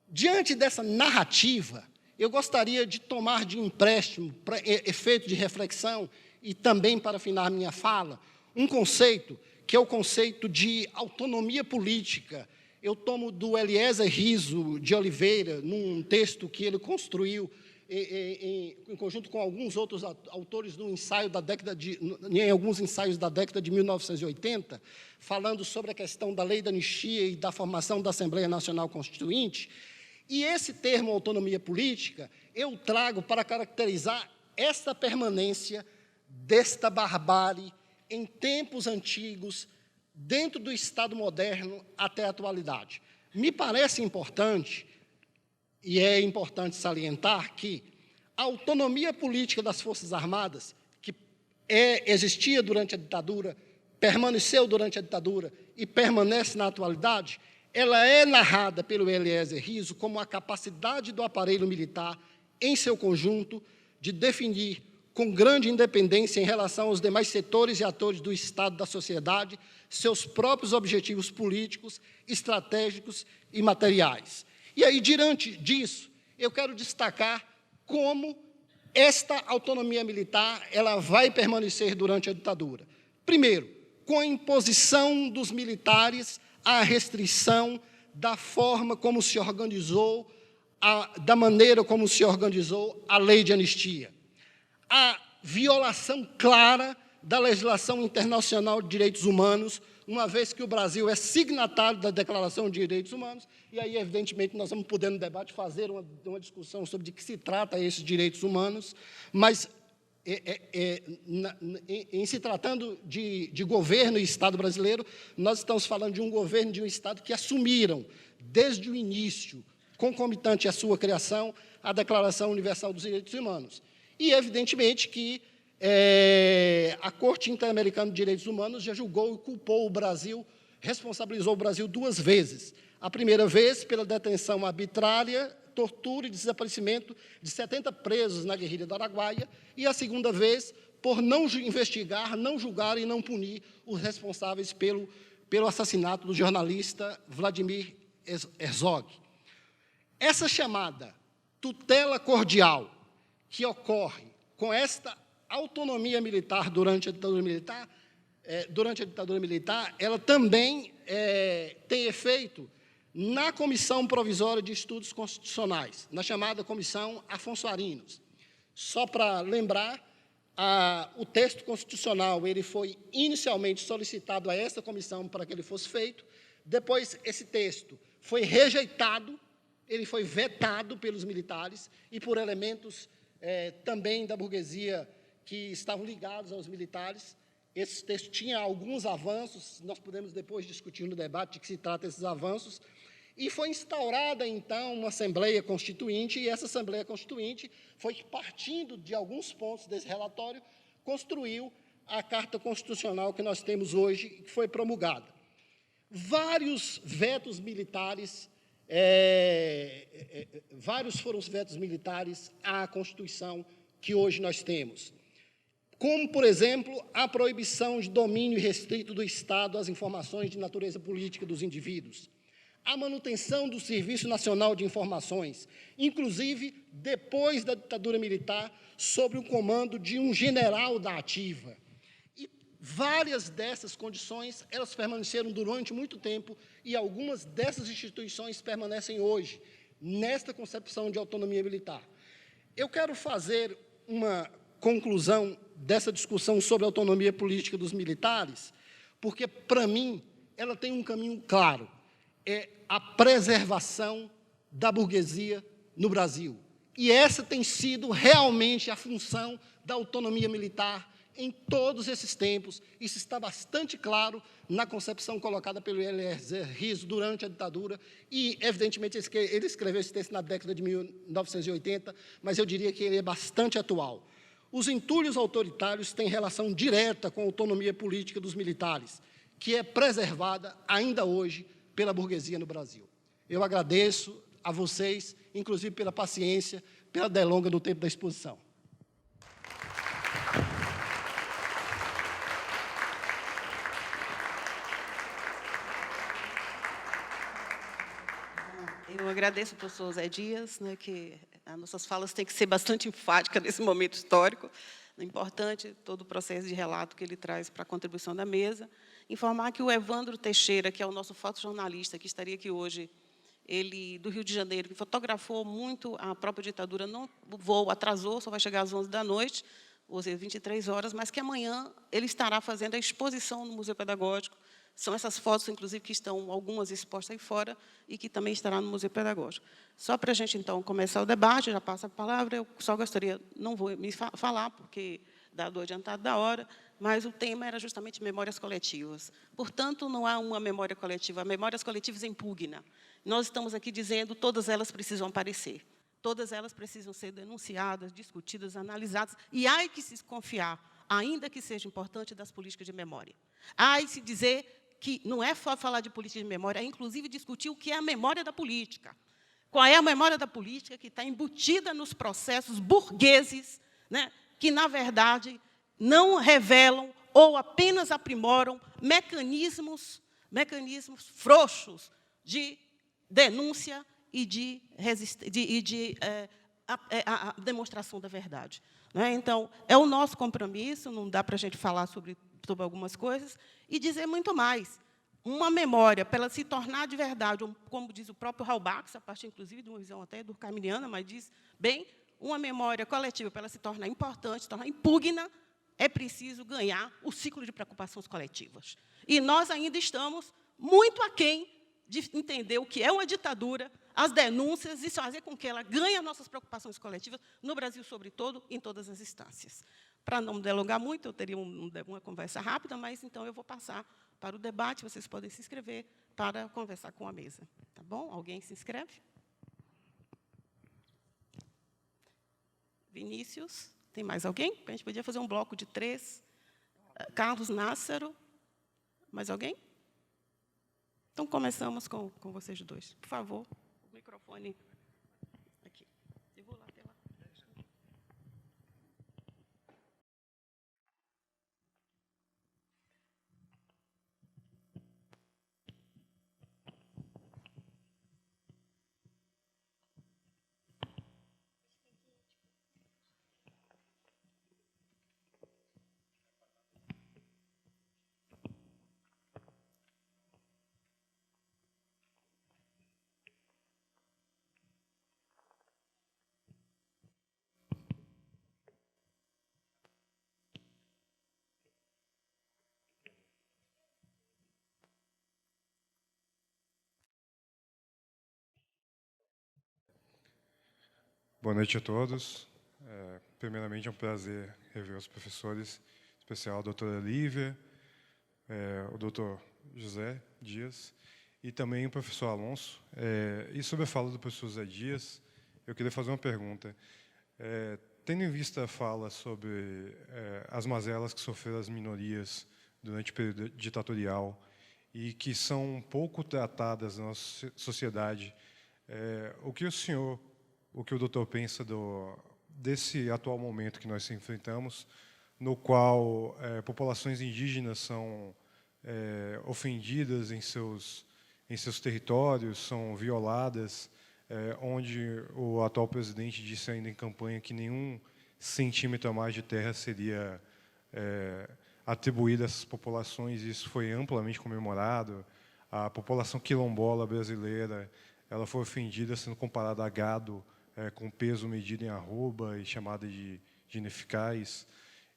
diante dessa narrativa, eu gostaria de tomar de empréstimo, para efeito de reflexão, e também para afinar minha fala, um conceito, que é o conceito de autonomia política. Eu tomo do Eliezer Riso de Oliveira, num texto que ele construiu em conjunto com alguns outros autores no ensaio em alguns ensaios da década de 1980, falando sobre a questão da lei da anistia e da formação da Assembleia Nacional Constituinte. E esse termo autonomia política eu trago para caracterizar esta permanência desta barbárie em tempos antigos, dentro do Estado moderno até a atualidade. Me parece importante, e é importante salientar, que a autonomia política das Forças Armadas, que existia durante a ditadura, permaneceu durante a ditadura e permanece na atualidade, ela é narrada pelo Eliezer Riso como a capacidade do aparelho militar, em seu conjunto, de definir com grande independência em relação aos demais setores e atores do Estado e da sociedade seus próprios objetivos políticos, estratégicos e materiais. E aí, diante disso, eu quero destacar como esta autonomia militar ela vai permanecer durante a ditadura. Primeiro, com a imposição dos militares à restrição da forma como se organizou, da maneira como se organizou a lei de anistia. A violação clara da legislação internacional de direitos humanos, uma vez que o Brasil é signatário da Declaração de Direitos Humanos, e aí, evidentemente, nós vamos poder, no debate, fazer uma discussão sobre de que se trata esses direitos humanos, mas, em se tratando de governo e Estado brasileiro, nós estamos falando de um governo e de um Estado que assumiram, desde o início, concomitante à sua criação, a Declaração Universal dos Direitos Humanos. E, evidentemente, que a Corte Interamericana de Direitos Humanos já julgou e culpou o Brasil, responsabilizou o Brasil 2 vezes. A primeira vez pela detenção arbitrária, tortura e desaparecimento de 70 presos na guerrilha do Araguaia, e a segunda vez por não investigar, não julgar e não punir os responsáveis pelo assassinato do jornalista Vladimir Herzog. Essa chamada tutela cordial que ocorre com esta autonomia militar durante a ditadura militar, ela também tem efeito na Comissão Provisória de Estudos Constitucionais, na chamada Comissão Afonso Arinos. Só para lembrar, o texto constitucional ele foi inicialmente solicitado a essa comissão para que ele fosse feito, depois esse texto foi rejeitado, ele foi vetado pelos militares e por elementos também da burguesia que estavam ligados aos militares. Esse texto tinha alguns avanços, nós podemos depois discutir no debate de que se trata esses avanços, e foi instaurada, então, uma Assembleia Constituinte, e essa Assembleia Constituinte foi que, partindo de alguns pontos desse relatório, construiu a Carta Constitucional que nós temos hoje, que foi promulgada. Vários vetos militares, vários foram os vetos militares à Constituição que hoje nós temos. como, por exemplo, a proibição de domínio restrito do Estado às informações de natureza política dos indivíduos, a manutenção do Serviço Nacional de Informações, inclusive depois da ditadura militar, sob o comando de um general da ativa. E várias dessas condições, elas permaneceram durante muito tempo, e algumas dessas instituições permanecem hoje, nesta concepção de autonomia militar. Eu quero fazer uma conclusão dessa discussão sobre a autonomia política dos militares, porque, para mim, ela tem um caminho claro, é a preservação da burguesia no Brasil. E essa tem sido realmente a função da autonomia militar em todos esses tempos. Isso está bastante claro na concepção colocada pelo Eliezer Riso durante a ditadura, e, evidentemente, ele escreveu esse texto na década de 1980, mas eu diria que ele é bastante atual. Os entulhos autoritários têm relação direta com a autonomia política dos militares, que é preservada ainda hoje pela burguesia no Brasil. Eu agradeço a vocês, inclusive pela paciência, pela delonga do tempo da exposição. Eu agradeço ao professor Zé Dias, né, que as nossas falas têm que ser bastante enfáticas nesse momento histórico. É importante todo o processo de relato que ele traz para a contribuição da mesa. Informar que o Evandro Teixeira, que é o nosso fotojornalista, que estaria aqui hoje, ele do Rio de Janeiro, que fotografou muito a própria ditadura, o voo atrasou, só vai chegar às 11 da noite, ou seja, 23 horas, mas que amanhã ele estará fazendo a exposição no Museu Pedagógico. São essas fotos, inclusive, que estão algumas expostas aí fora e que também estará no Museu Pedagógico. Só para a gente, então, começar o debate, já passo a palavra, eu só gostaria, não vou me falar, porque dado o adiantado da hora, mas o tema era justamente memórias coletivas. Portanto, não há uma memória coletiva, há memórias coletivas em pugna. Nós estamos aqui dizendo que todas elas precisam aparecer. Todas elas precisam ser denunciadas, discutidas, analisadas, e há que se confiar, ainda que seja importante, das políticas de memória. Há que se dizer que não é só falar de política de memória, é, inclusive, discutir o que é a memória da política. Qual é a memória da política que está embutida nos processos burgueses, né, que, na verdade, não revelam ou apenas aprimoram mecanismos frouxos de denúncia e de a demonstração da verdade. Né? Então, é o nosso compromisso, não dá para a gente falar sobre algumas coisas, e dizer muito mais. Uma memória, para ela se tornar de verdade, como diz o próprio Raul Bax, a partir, inclusive, de uma visão até durkheimiana, mas diz, bem, uma memória coletiva, para ela se tornar importante, se tornar impugna, é preciso ganhar o ciclo de preocupações coletivas. E nós ainda estamos muito aquém de entender o que é uma ditadura, as denúncias, e fazer com que ela ganhe as nossas preocupações coletivas, no Brasil, sobretudo, em todas as instâncias. Para não me delongar muito, eu teria uma conversa rápida, mas, então, eu vou passar para o debate, vocês podem se inscrever para conversar com a mesa. Tá bom? Alguém se inscreve? Vinícius, tem mais alguém? A gente podia fazer um bloco de 3. Carlos Nássaro, mais alguém? Então, começamos com vocês dois. Por favor, o microfone aqui. Eu vou lá até lá. Boa noite a todos. Primeiramente, é um prazer rever os professores, em especial a doutora Lívia, o doutor José Dias e também o professor Alonso. E sobre a fala do professor José Dias, eu queria fazer uma pergunta. Tendo em vista a fala sobre as mazelas que sofreram as minorias durante o período ditatorial e que são pouco tratadas na nossa sociedade, o que o doutor pensa desse atual momento que nós enfrentamos no qual populações indígenas são ofendidas em seus territórios, são violadas, onde o atual presidente disse ainda em campanha que nenhum centímetro a mais de terra seria atribuído a essas populações, e isso foi amplamente comemorado. A população quilombola brasileira, ela foi ofendida sendo comparada a gado, com peso medido em arroba e chamada de ineficaz.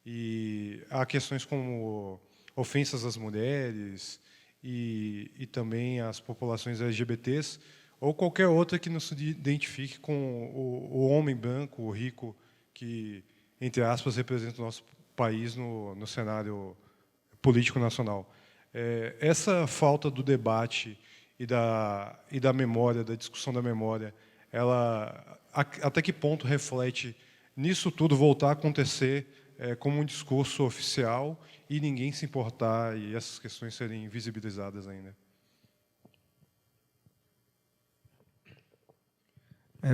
E há questões como ofensas às mulheres e também às populações LGBTs, ou qualquer outra que não se identifique com o homem branco, o rico, que, entre aspas, representa o nosso país no cenário político nacional. Essa falta do debate e da memória, da discussão da memória, ela até que ponto reflete nisso tudo voltar a acontecer como um discurso oficial e ninguém se importar e essas questões serem invisibilizadas ainda?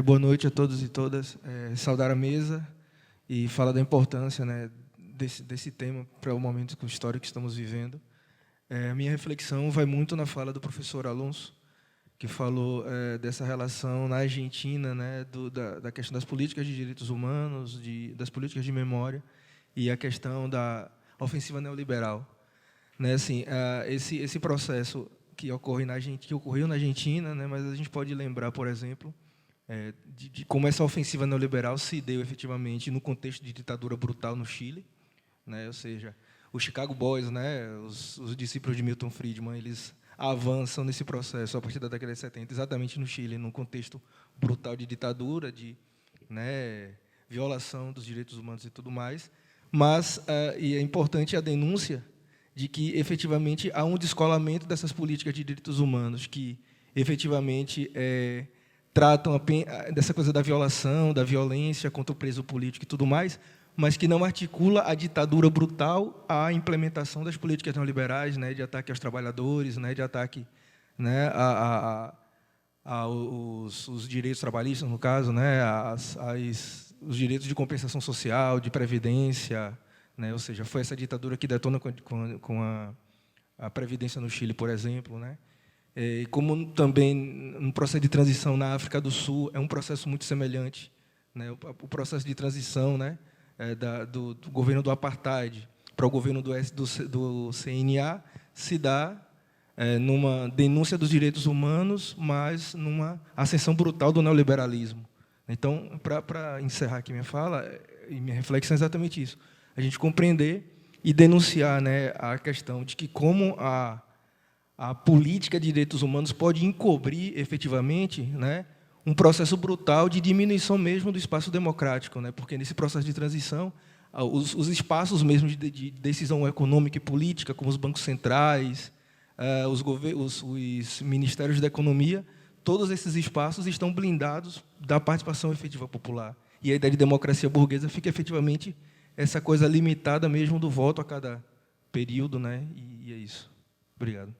Boa noite a todos e todas. Saudar a mesa e falar da importância, né, desse tema para o momento histórico que estamos vivendo. A minha reflexão vai muito na fala do professor Alonso, que falou dessa relação na Argentina, né, da questão das políticas de direitos humanos, das políticas de memória e a questão da ofensiva neoliberal. Né, assim, esse processo que ocorreu na Argentina, né, mas a gente pode lembrar, por exemplo, de como essa ofensiva neoliberal se deu efetivamente no contexto de ditadura brutal no Chile, né, ou seja, os Chicago Boys, né, os discípulos de Milton Friedman, eles avançam nesse processo a partir da década de 70, exatamente no Chile, num contexto brutal de ditadura, de, né, violação dos direitos humanos e tudo mais. Mas e é importante a denúncia de que, efetivamente, há um descolamento dessas políticas de direitos humanos que, efetivamente, tratam dessa coisa da violação, da violência contra o preso político e tudo mais, mas que não articula a ditadura brutal à implementação das políticas neoliberais, né, de ataque aos trabalhadores, né, de ataque, né, os direitos trabalhistas, no caso, né, os direitos de compensação social, de previdência, né, ou seja, foi essa ditadura que detona com a previdência no Chile, por exemplo, né. E como também no processo de transição na África do Sul é um processo muito semelhante, né, o processo de transição, né, do governo do apartheid para o governo do CNA se dá numa denúncia dos direitos humanos, mas numa ascensão brutal do neoliberalismo. Então, para encerrar aqui minha fala, e minha reflexão é exatamente isso, a gente compreender e denunciar, né, a questão de que como a política de direitos humanos pode encobrir, efetivamente, né, um processo brutal de diminuição mesmo do espaço democrático, né, porque nesse processo de transição, os espaços mesmo de decisão econômica e política, como os bancos centrais, os ministérios da economia, todos esses espaços estão blindados da participação efetiva popular. E a ideia de democracia burguesa fica efetivamente essa coisa limitada mesmo do voto a cada período, né, e é isso. Obrigado.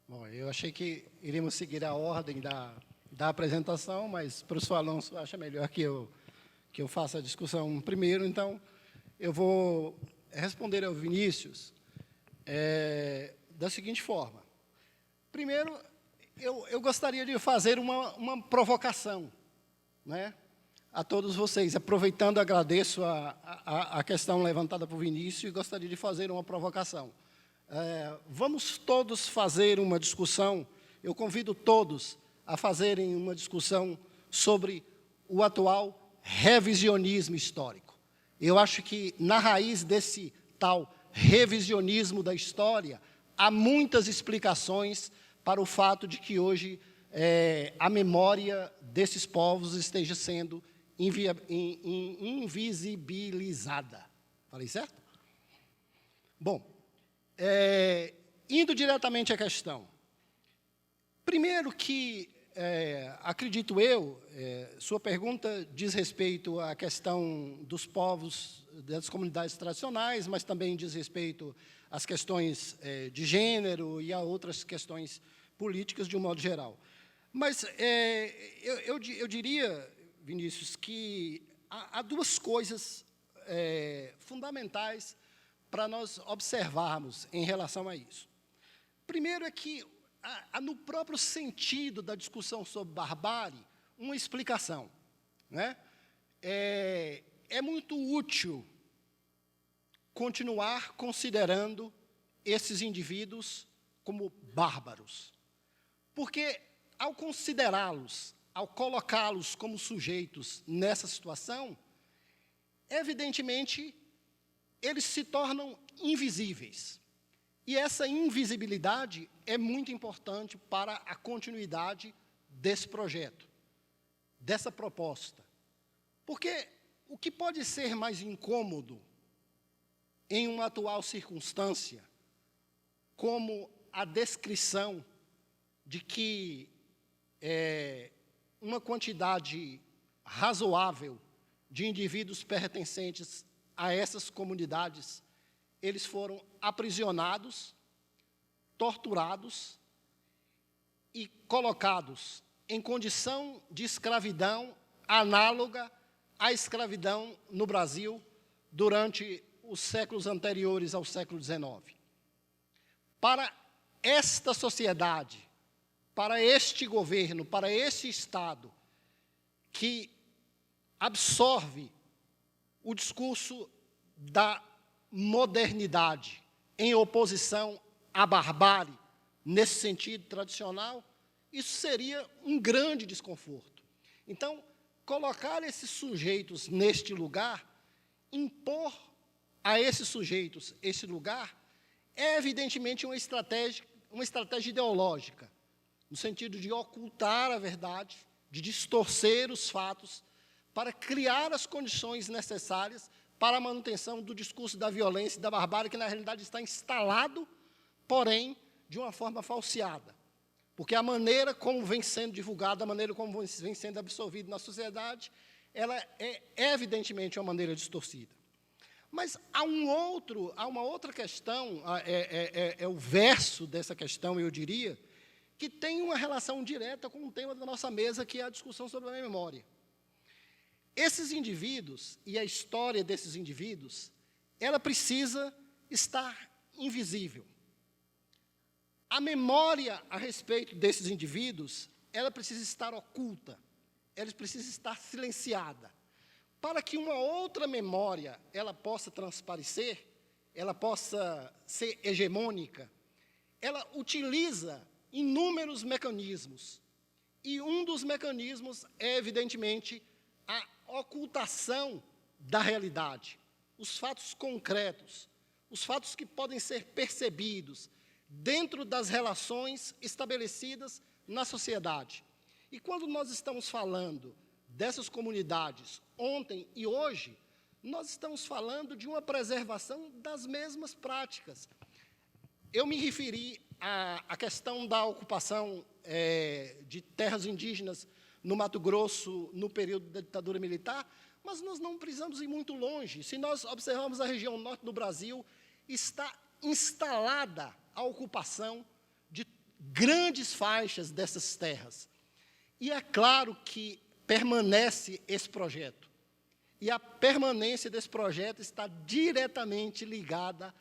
Bom, eu achei que iríamos seguir a ordem da apresentação, mas o professor Alonso acha melhor que eu faça a discussão primeiro, então eu vou responder ao Vinícius da seguinte forma. Primeiro, eu gostaria de fazer uma provocação, né, a todos vocês. Aproveitando, agradeço a questão levantada por Vinícius e gostaria de fazer uma provocação. Vamos todos fazer uma discussão, eu convido todos a fazerem uma discussão sobre o atual revisionismo histórico. Eu acho que, na raiz desse tal revisionismo da história, há muitas explicações para o fato de que hoje a memória desses povos esteja sendo invisibilizada. Falei certo? Bom, indo diretamente à questão. Primeiro que acredito eu, sua pergunta diz respeito à questão dos povos, das comunidades tradicionais, mas também diz respeito às questões de gênero e a outras questões políticas de um modo geral. Mas eu diria, Vinícius, que há duas coisas fundamentais para nós observarmos em relação a isso. Primeiro é que há no próprio sentido da discussão sobre barbárie uma explicação, né? É muito útil continuar considerando esses indivíduos como bárbaros, porque ao considerá-los, ao colocá-los como sujeitos nessa situação, evidentemente, eles se tornam invisíveis. E essa invisibilidade é muito importante para a continuidade desse projeto, dessa proposta. Porque o que pode ser mais incômodo em uma atual circunstância, como a descrição de que uma quantidade razoável de indivíduos pertencentes a essas comunidades, eles foram aprisionados, torturados e colocados em condição de escravidão análoga à escravidão no Brasil durante os séculos anteriores ao século XIX. Para esta sociedade, para este governo, para este Estado, que absorve o discurso da modernidade em oposição à barbárie, nesse sentido tradicional, isso seria um grande desconforto. Então, colocar esses sujeitos neste lugar, impor a esses sujeitos esse lugar, é evidentemente uma estratégia ideológica, no sentido de ocultar a verdade, de distorcer os fatos, para criar as condições necessárias para a manutenção do discurso da violência e da barbárie, que na realidade está instalado, porém, de uma forma falseada. Porque a maneira como vem sendo divulgada, a maneira como vem sendo absorvido na sociedade, ela é evidentemente uma maneira distorcida. Mas há uma outra questão, é o verso dessa questão, eu diria, que tem uma relação direta com o tema da nossa mesa, que é a discussão sobre a memória. Esses indivíduos e a história desses indivíduos, ela precisa estar invisível. A memória a respeito desses indivíduos, ela precisa estar oculta, ela precisa estar silenciada. Para que uma outra memória ela possa transparecer, ela possa ser hegemônica, ela utiliza inúmeros mecanismos. E um dos mecanismos é, evidentemente, a ocultação da realidade, os fatos concretos, os fatos que podem ser percebidos dentro das relações estabelecidas na sociedade. E quando nós estamos falando dessas comunidades ontem e hoje, nós estamos falando de uma preservação das mesmas práticas. Eu me referi à questão da ocupação de terras indígenas no Mato Grosso, no período da ditadura militar, mas nós não precisamos ir muito longe. Se nós observarmos a região norte do Brasil, está instalada a ocupação de grandes faixas dessas terras. E é claro que permanece esse projeto. E a permanência desse projeto está diretamente ligada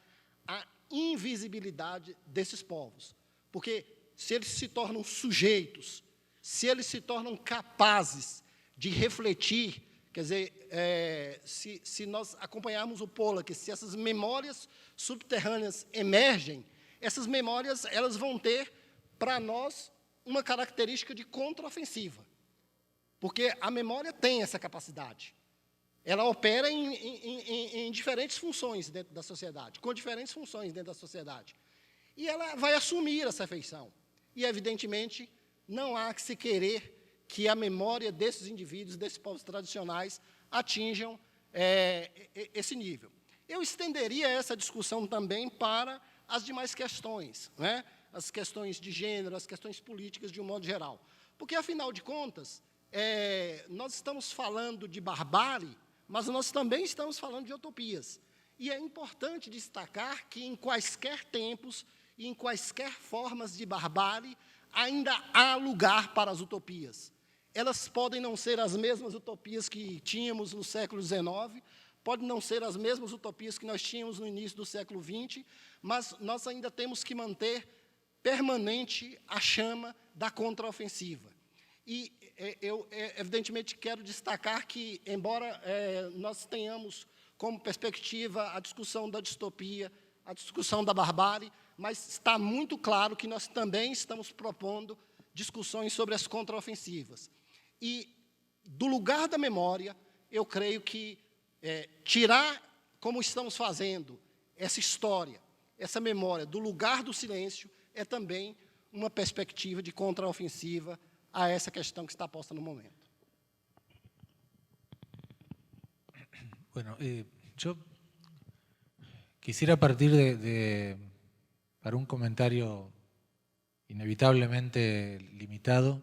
à invisibilidade desses povos. Porque se eles se tornam sujeitos, se eles se tornam capazes de refletir, quer dizer, se nós acompanharmos o Pollack, se essas memórias subterrâneas emergem, essas memórias elas vão ter, para nós, uma característica de contraofensiva. Porque a memória tem essa capacidade. Ela opera em diferentes funções dentro da sociedade, com diferentes funções dentro da sociedade. E ela vai assumir essa feição. E, evidentemente, não há que se querer que a memória desses indivíduos, desses povos tradicionais, atinjam esse nível. Eu estenderia essa discussão também para as demais questões, né? As questões de gênero, as questões políticas de um modo geral. Porque, afinal de contas, nós estamos falando de barbárie, mas nós também estamos falando de utopias. E é importante destacar que, em quaisquer tempos e em quaisquer formas de barbárie, ainda há lugar para as utopias. Elas podem não ser as mesmas utopias que tínhamos no século XIX, podem não ser as mesmas utopias que nós tínhamos no início do século XX, mas nós ainda temos que manter permanente a chama da contraofensiva. E eu, evidentemente, quero destacar que, embora nós tenhamos como perspectiva a discussão da distopia, a discussão da barbárie, mas está muito claro que nós também estamos propondo discussões sobre as contraofensivas. E, do lugar da memória, eu creio que tirar, como estamos fazendo, essa história, essa memória do lugar do silêncio, é também uma perspectiva de contraofensiva a essa questão que está posta no momento. Bueno, yo quisiera partir para un comentario inevitablemente limitado,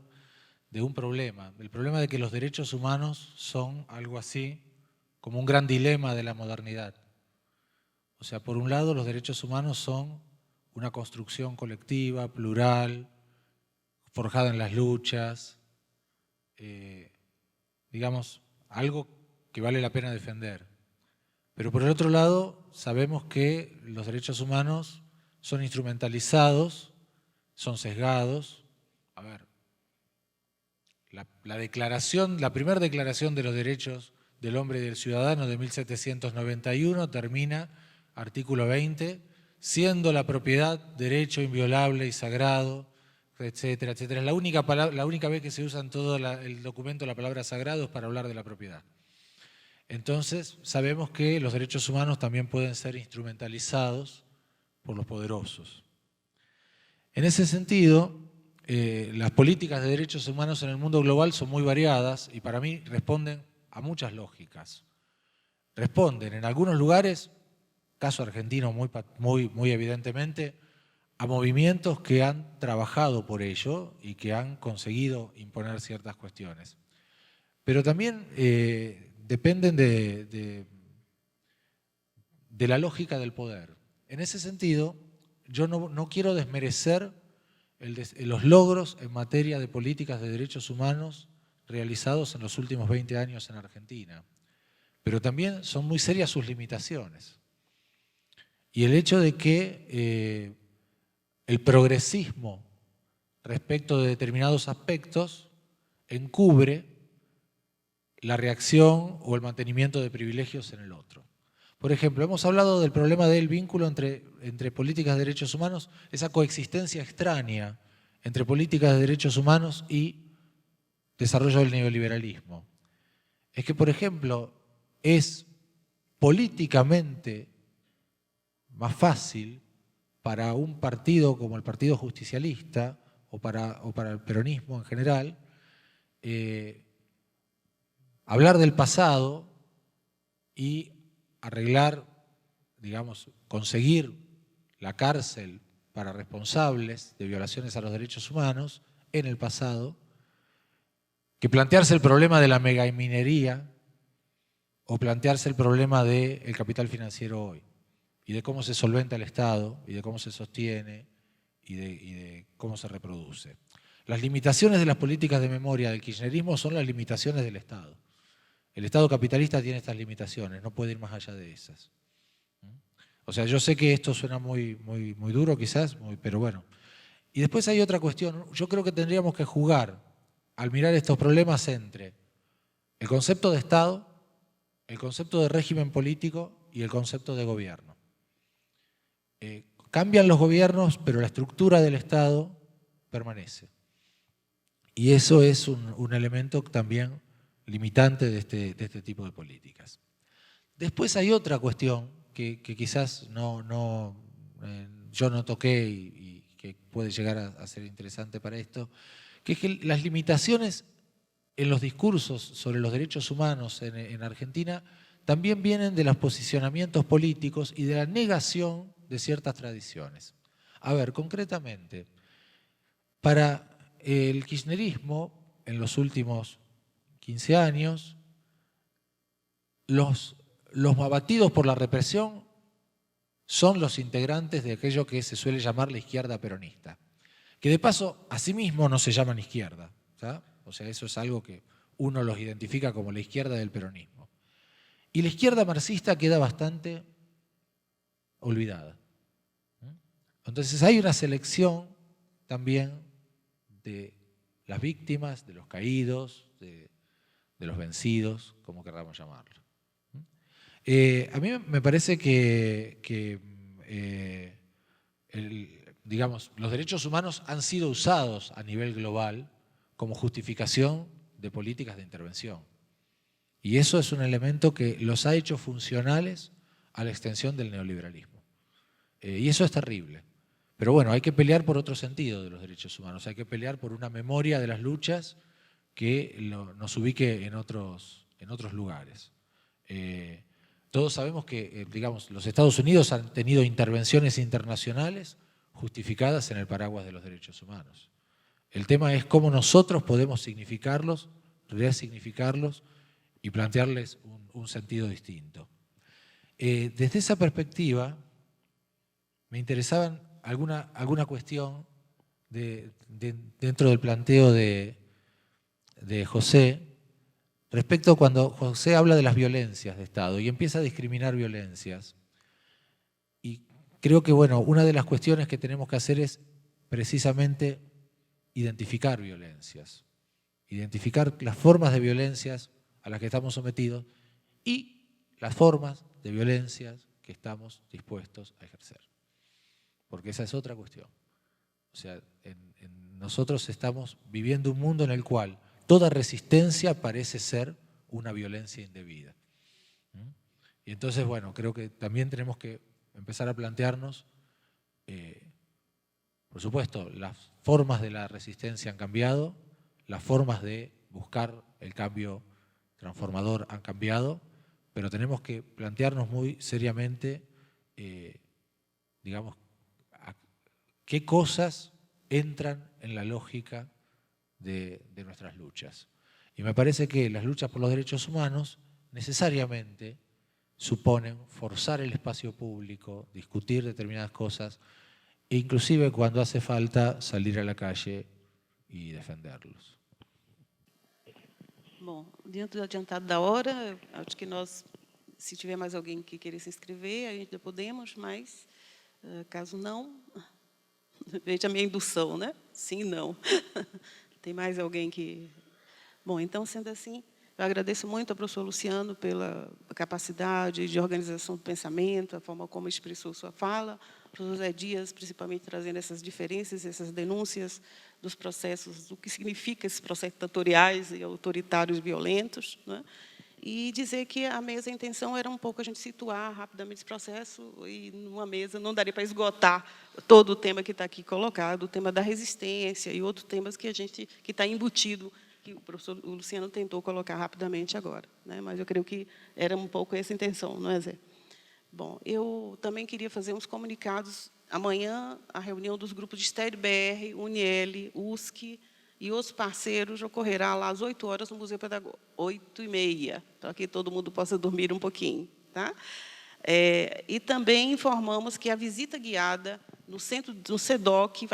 de un problema. El problema de que los derechos humanos son algo así como un gran dilema de la modernidad. O sea, por un lado, los derechos humanos son una construcción colectiva, plural, forjada en las luchas, digamos, algo que vale la pena defender. Pero por el otro lado, sabemos que los derechos humanos son instrumentalizados, son sesgados. A ver, la primera declaración de los derechos del hombre y del ciudadano de 1791 termina, artículo 20, siendo la propiedad derecho inviolable y sagrado, etcétera, etcétera. Es la única vez que se usa en todo el documento la palabra sagrado es para hablar de la propiedad. Entonces, sabemos que los derechos humanos también pueden ser instrumentalizados por los poderosos. En ese sentido, las políticas de derechos humanos en el mundo global son muy variadas y para mí responden a muchas lógicas. Responden en algunos lugares, caso argentino muy evidentemente, a movimientos que han trabajado por ello y que han conseguido imponer ciertas cuestiones. Pero también dependen de la lógica del poder. En ese sentido, yo no quiero desmerecer los logros en materia de políticas de derechos humanos realizados en los últimos 20 años en Argentina. Pero también son muy serias sus limitaciones. Y el hecho de que el progresismo respecto de determinados aspectos encubre la reacción o el mantenimiento de privilegios en el otro. Por ejemplo, hemos hablado del problema del vínculo entre políticas de derechos humanos, esa coexistencia extraña entre políticas de derechos humanos y desarrollo del neoliberalismo. Es que, por ejemplo, es políticamente más fácil para un partido como el Partido Justicialista o para el peronismo en general hablar del pasado y arreglar, digamos, conseguir la cárcel para responsables de violaciones a los derechos humanos en el pasado, que plantearse el problema de la megaminería o plantearse el problema del capital financiero hoy, y de cómo se solventa el Estado, y de cómo se sostiene, y de cómo se reproduce. Las limitaciones de las políticas de memoria del kirchnerismo son las limitaciones del Estado. El Estado capitalista tiene estas limitaciones, no puede ir más allá de esas. O sea, yo sé que esto suena muy duro quizás, pero bueno. Y después hay otra cuestión. Yo creo que tendríamos que jugar, al mirar estos problemas, entre el concepto de Estado, el concepto de régimen político y el concepto de gobierno. Cambian los gobiernos, pero la estructura del Estado permanece. Y eso es un elemento también limitante de este tipo de políticas. Después hay otra cuestión que quizás yo no toqué y que puede llegar a ser interesante para esto, que es que las limitaciones en los discursos sobre los derechos humanos en Argentina también vienen de los posicionamientos políticos y de la negación de ciertas tradiciones. A ver, concretamente, para el kirchnerismo, en los últimos 15 años, los abatidos por la represión son los integrantes de aquello que se suele llamar la izquierda peronista, que de paso, a sí mismo no se llaman izquierda, ¿sabes? O sea, eso es algo que uno los identifica como la izquierda del peronismo. Y la izquierda marxista queda bastante olvidada. Entonces hay una selección también de las víctimas, de los caídos, de los vencidos, como queramos llamarlo. A mí me parece que digamos, los derechos humanos han sido usados a nivel global como justificación de políticas de intervención. Y eso es un elemento que los ha hecho funcionales a la extensión del neoliberalismo. Y eso es terrible. Pero bueno, hay que pelear por otro sentido de los derechos humanos, hay que pelear por una memoria de las luchas que nos ubique en otros lugares. Todos sabemos que, digamos, los Estados Unidos han tenido intervenciones internacionales justificadas en el paraguas de los derechos humanos. El tema es cómo nosotros podemos significarlos, resignificarlos y plantearles un sentido distinto. Desde esa perspectiva, me interesaban alguna cuestión dentro del planteo de José, respecto cuando José habla de las violencias de Estado y empieza a discriminar violencias. Y creo que, bueno, una de las cuestiones que tenemos que hacer es precisamente identificar violencias, identificar las formas de violencias a las que estamos sometidos y las formas de violencias que estamos dispuestos a ejercer. Porque esa es otra cuestión. O sea, nosotros estamos viviendo un mundo en el cual toda resistencia parece ser una violencia indebida. Y entonces, bueno, creo que también tenemos que empezar a plantearnos, por supuesto, las formas de la resistencia han cambiado, las formas de buscar el cambio transformador han cambiado, pero tenemos que plantearnos muy seriamente, digamos, qué cosas entran en la lógica de nuestras luchas. Y me parece que las luchas por los derechos humanos necesariamente suponen forzar el espacio público, discutir determinadas cosas, e inclusive cuando hace falta salir a la calle y defenderlos. Bom, dentro do adiantado da hora, acho que nós, se tiver mais alguém que queira se inscrever, ainda podemos, mas caso não, veja a minha indução, né? Sim, não. Tem mais alguém que... Bom, então, sendo assim, eu agradeço muito ao professor Luciano pela capacidade de organização do pensamento, a forma como expressou sua fala, o professor José Dias, principalmente trazendo essas diferenças, essas denúncias dos processos, do que significa esses processos ditatoriais e autoritários violentos, né? E dizer que a mesa, a intenção era um pouco a gente situar rapidamente esse processo, e numa mesa não daria para esgotar todo o tema que está aqui colocado, o tema da resistência e outros temas que está embutido, que o professor Luciano tentou colocar rapidamente agora, né? Mas eu creio que era um pouco essa a intenção, não é, Zé? Bom, eu também queria fazer uns comunicados. Amanhã, a reunião dos grupos de STED-BR, UNIL, USC e outros parceiros ocorrerá lá às 8 horas no Museu Pedagógico, 8h30, para que todo mundo possa dormir um pouquinho. Tá? E também informamos que a visita guiada no centro do SEDOC,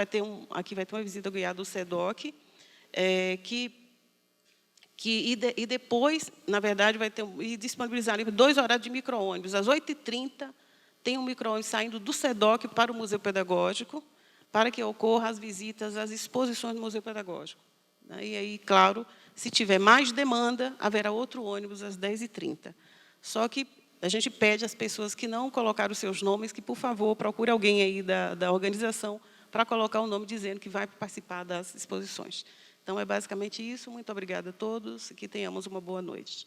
aqui vai ter uma visita guiada do SEDOC, e depois, na verdade, vai ter disponibilizar 2 horários de micro-ônibus. Às 8h30, tem um micro-ônibus saindo do SEDOC para o Museu Pedagógico, para que ocorram as visitas às exposições do Museu Pedagógico. E aí, claro, se tiver mais demanda, haverá outro ônibus às 10h30. Só que a gente pede às pessoas que não colocaram os seus nomes, que, por favor, procure alguém aí da organização para colocar o nome dizendo que vai participar das exposições. Então, é basicamente isso. Muito obrigada a todos e que tenhamos uma boa noite.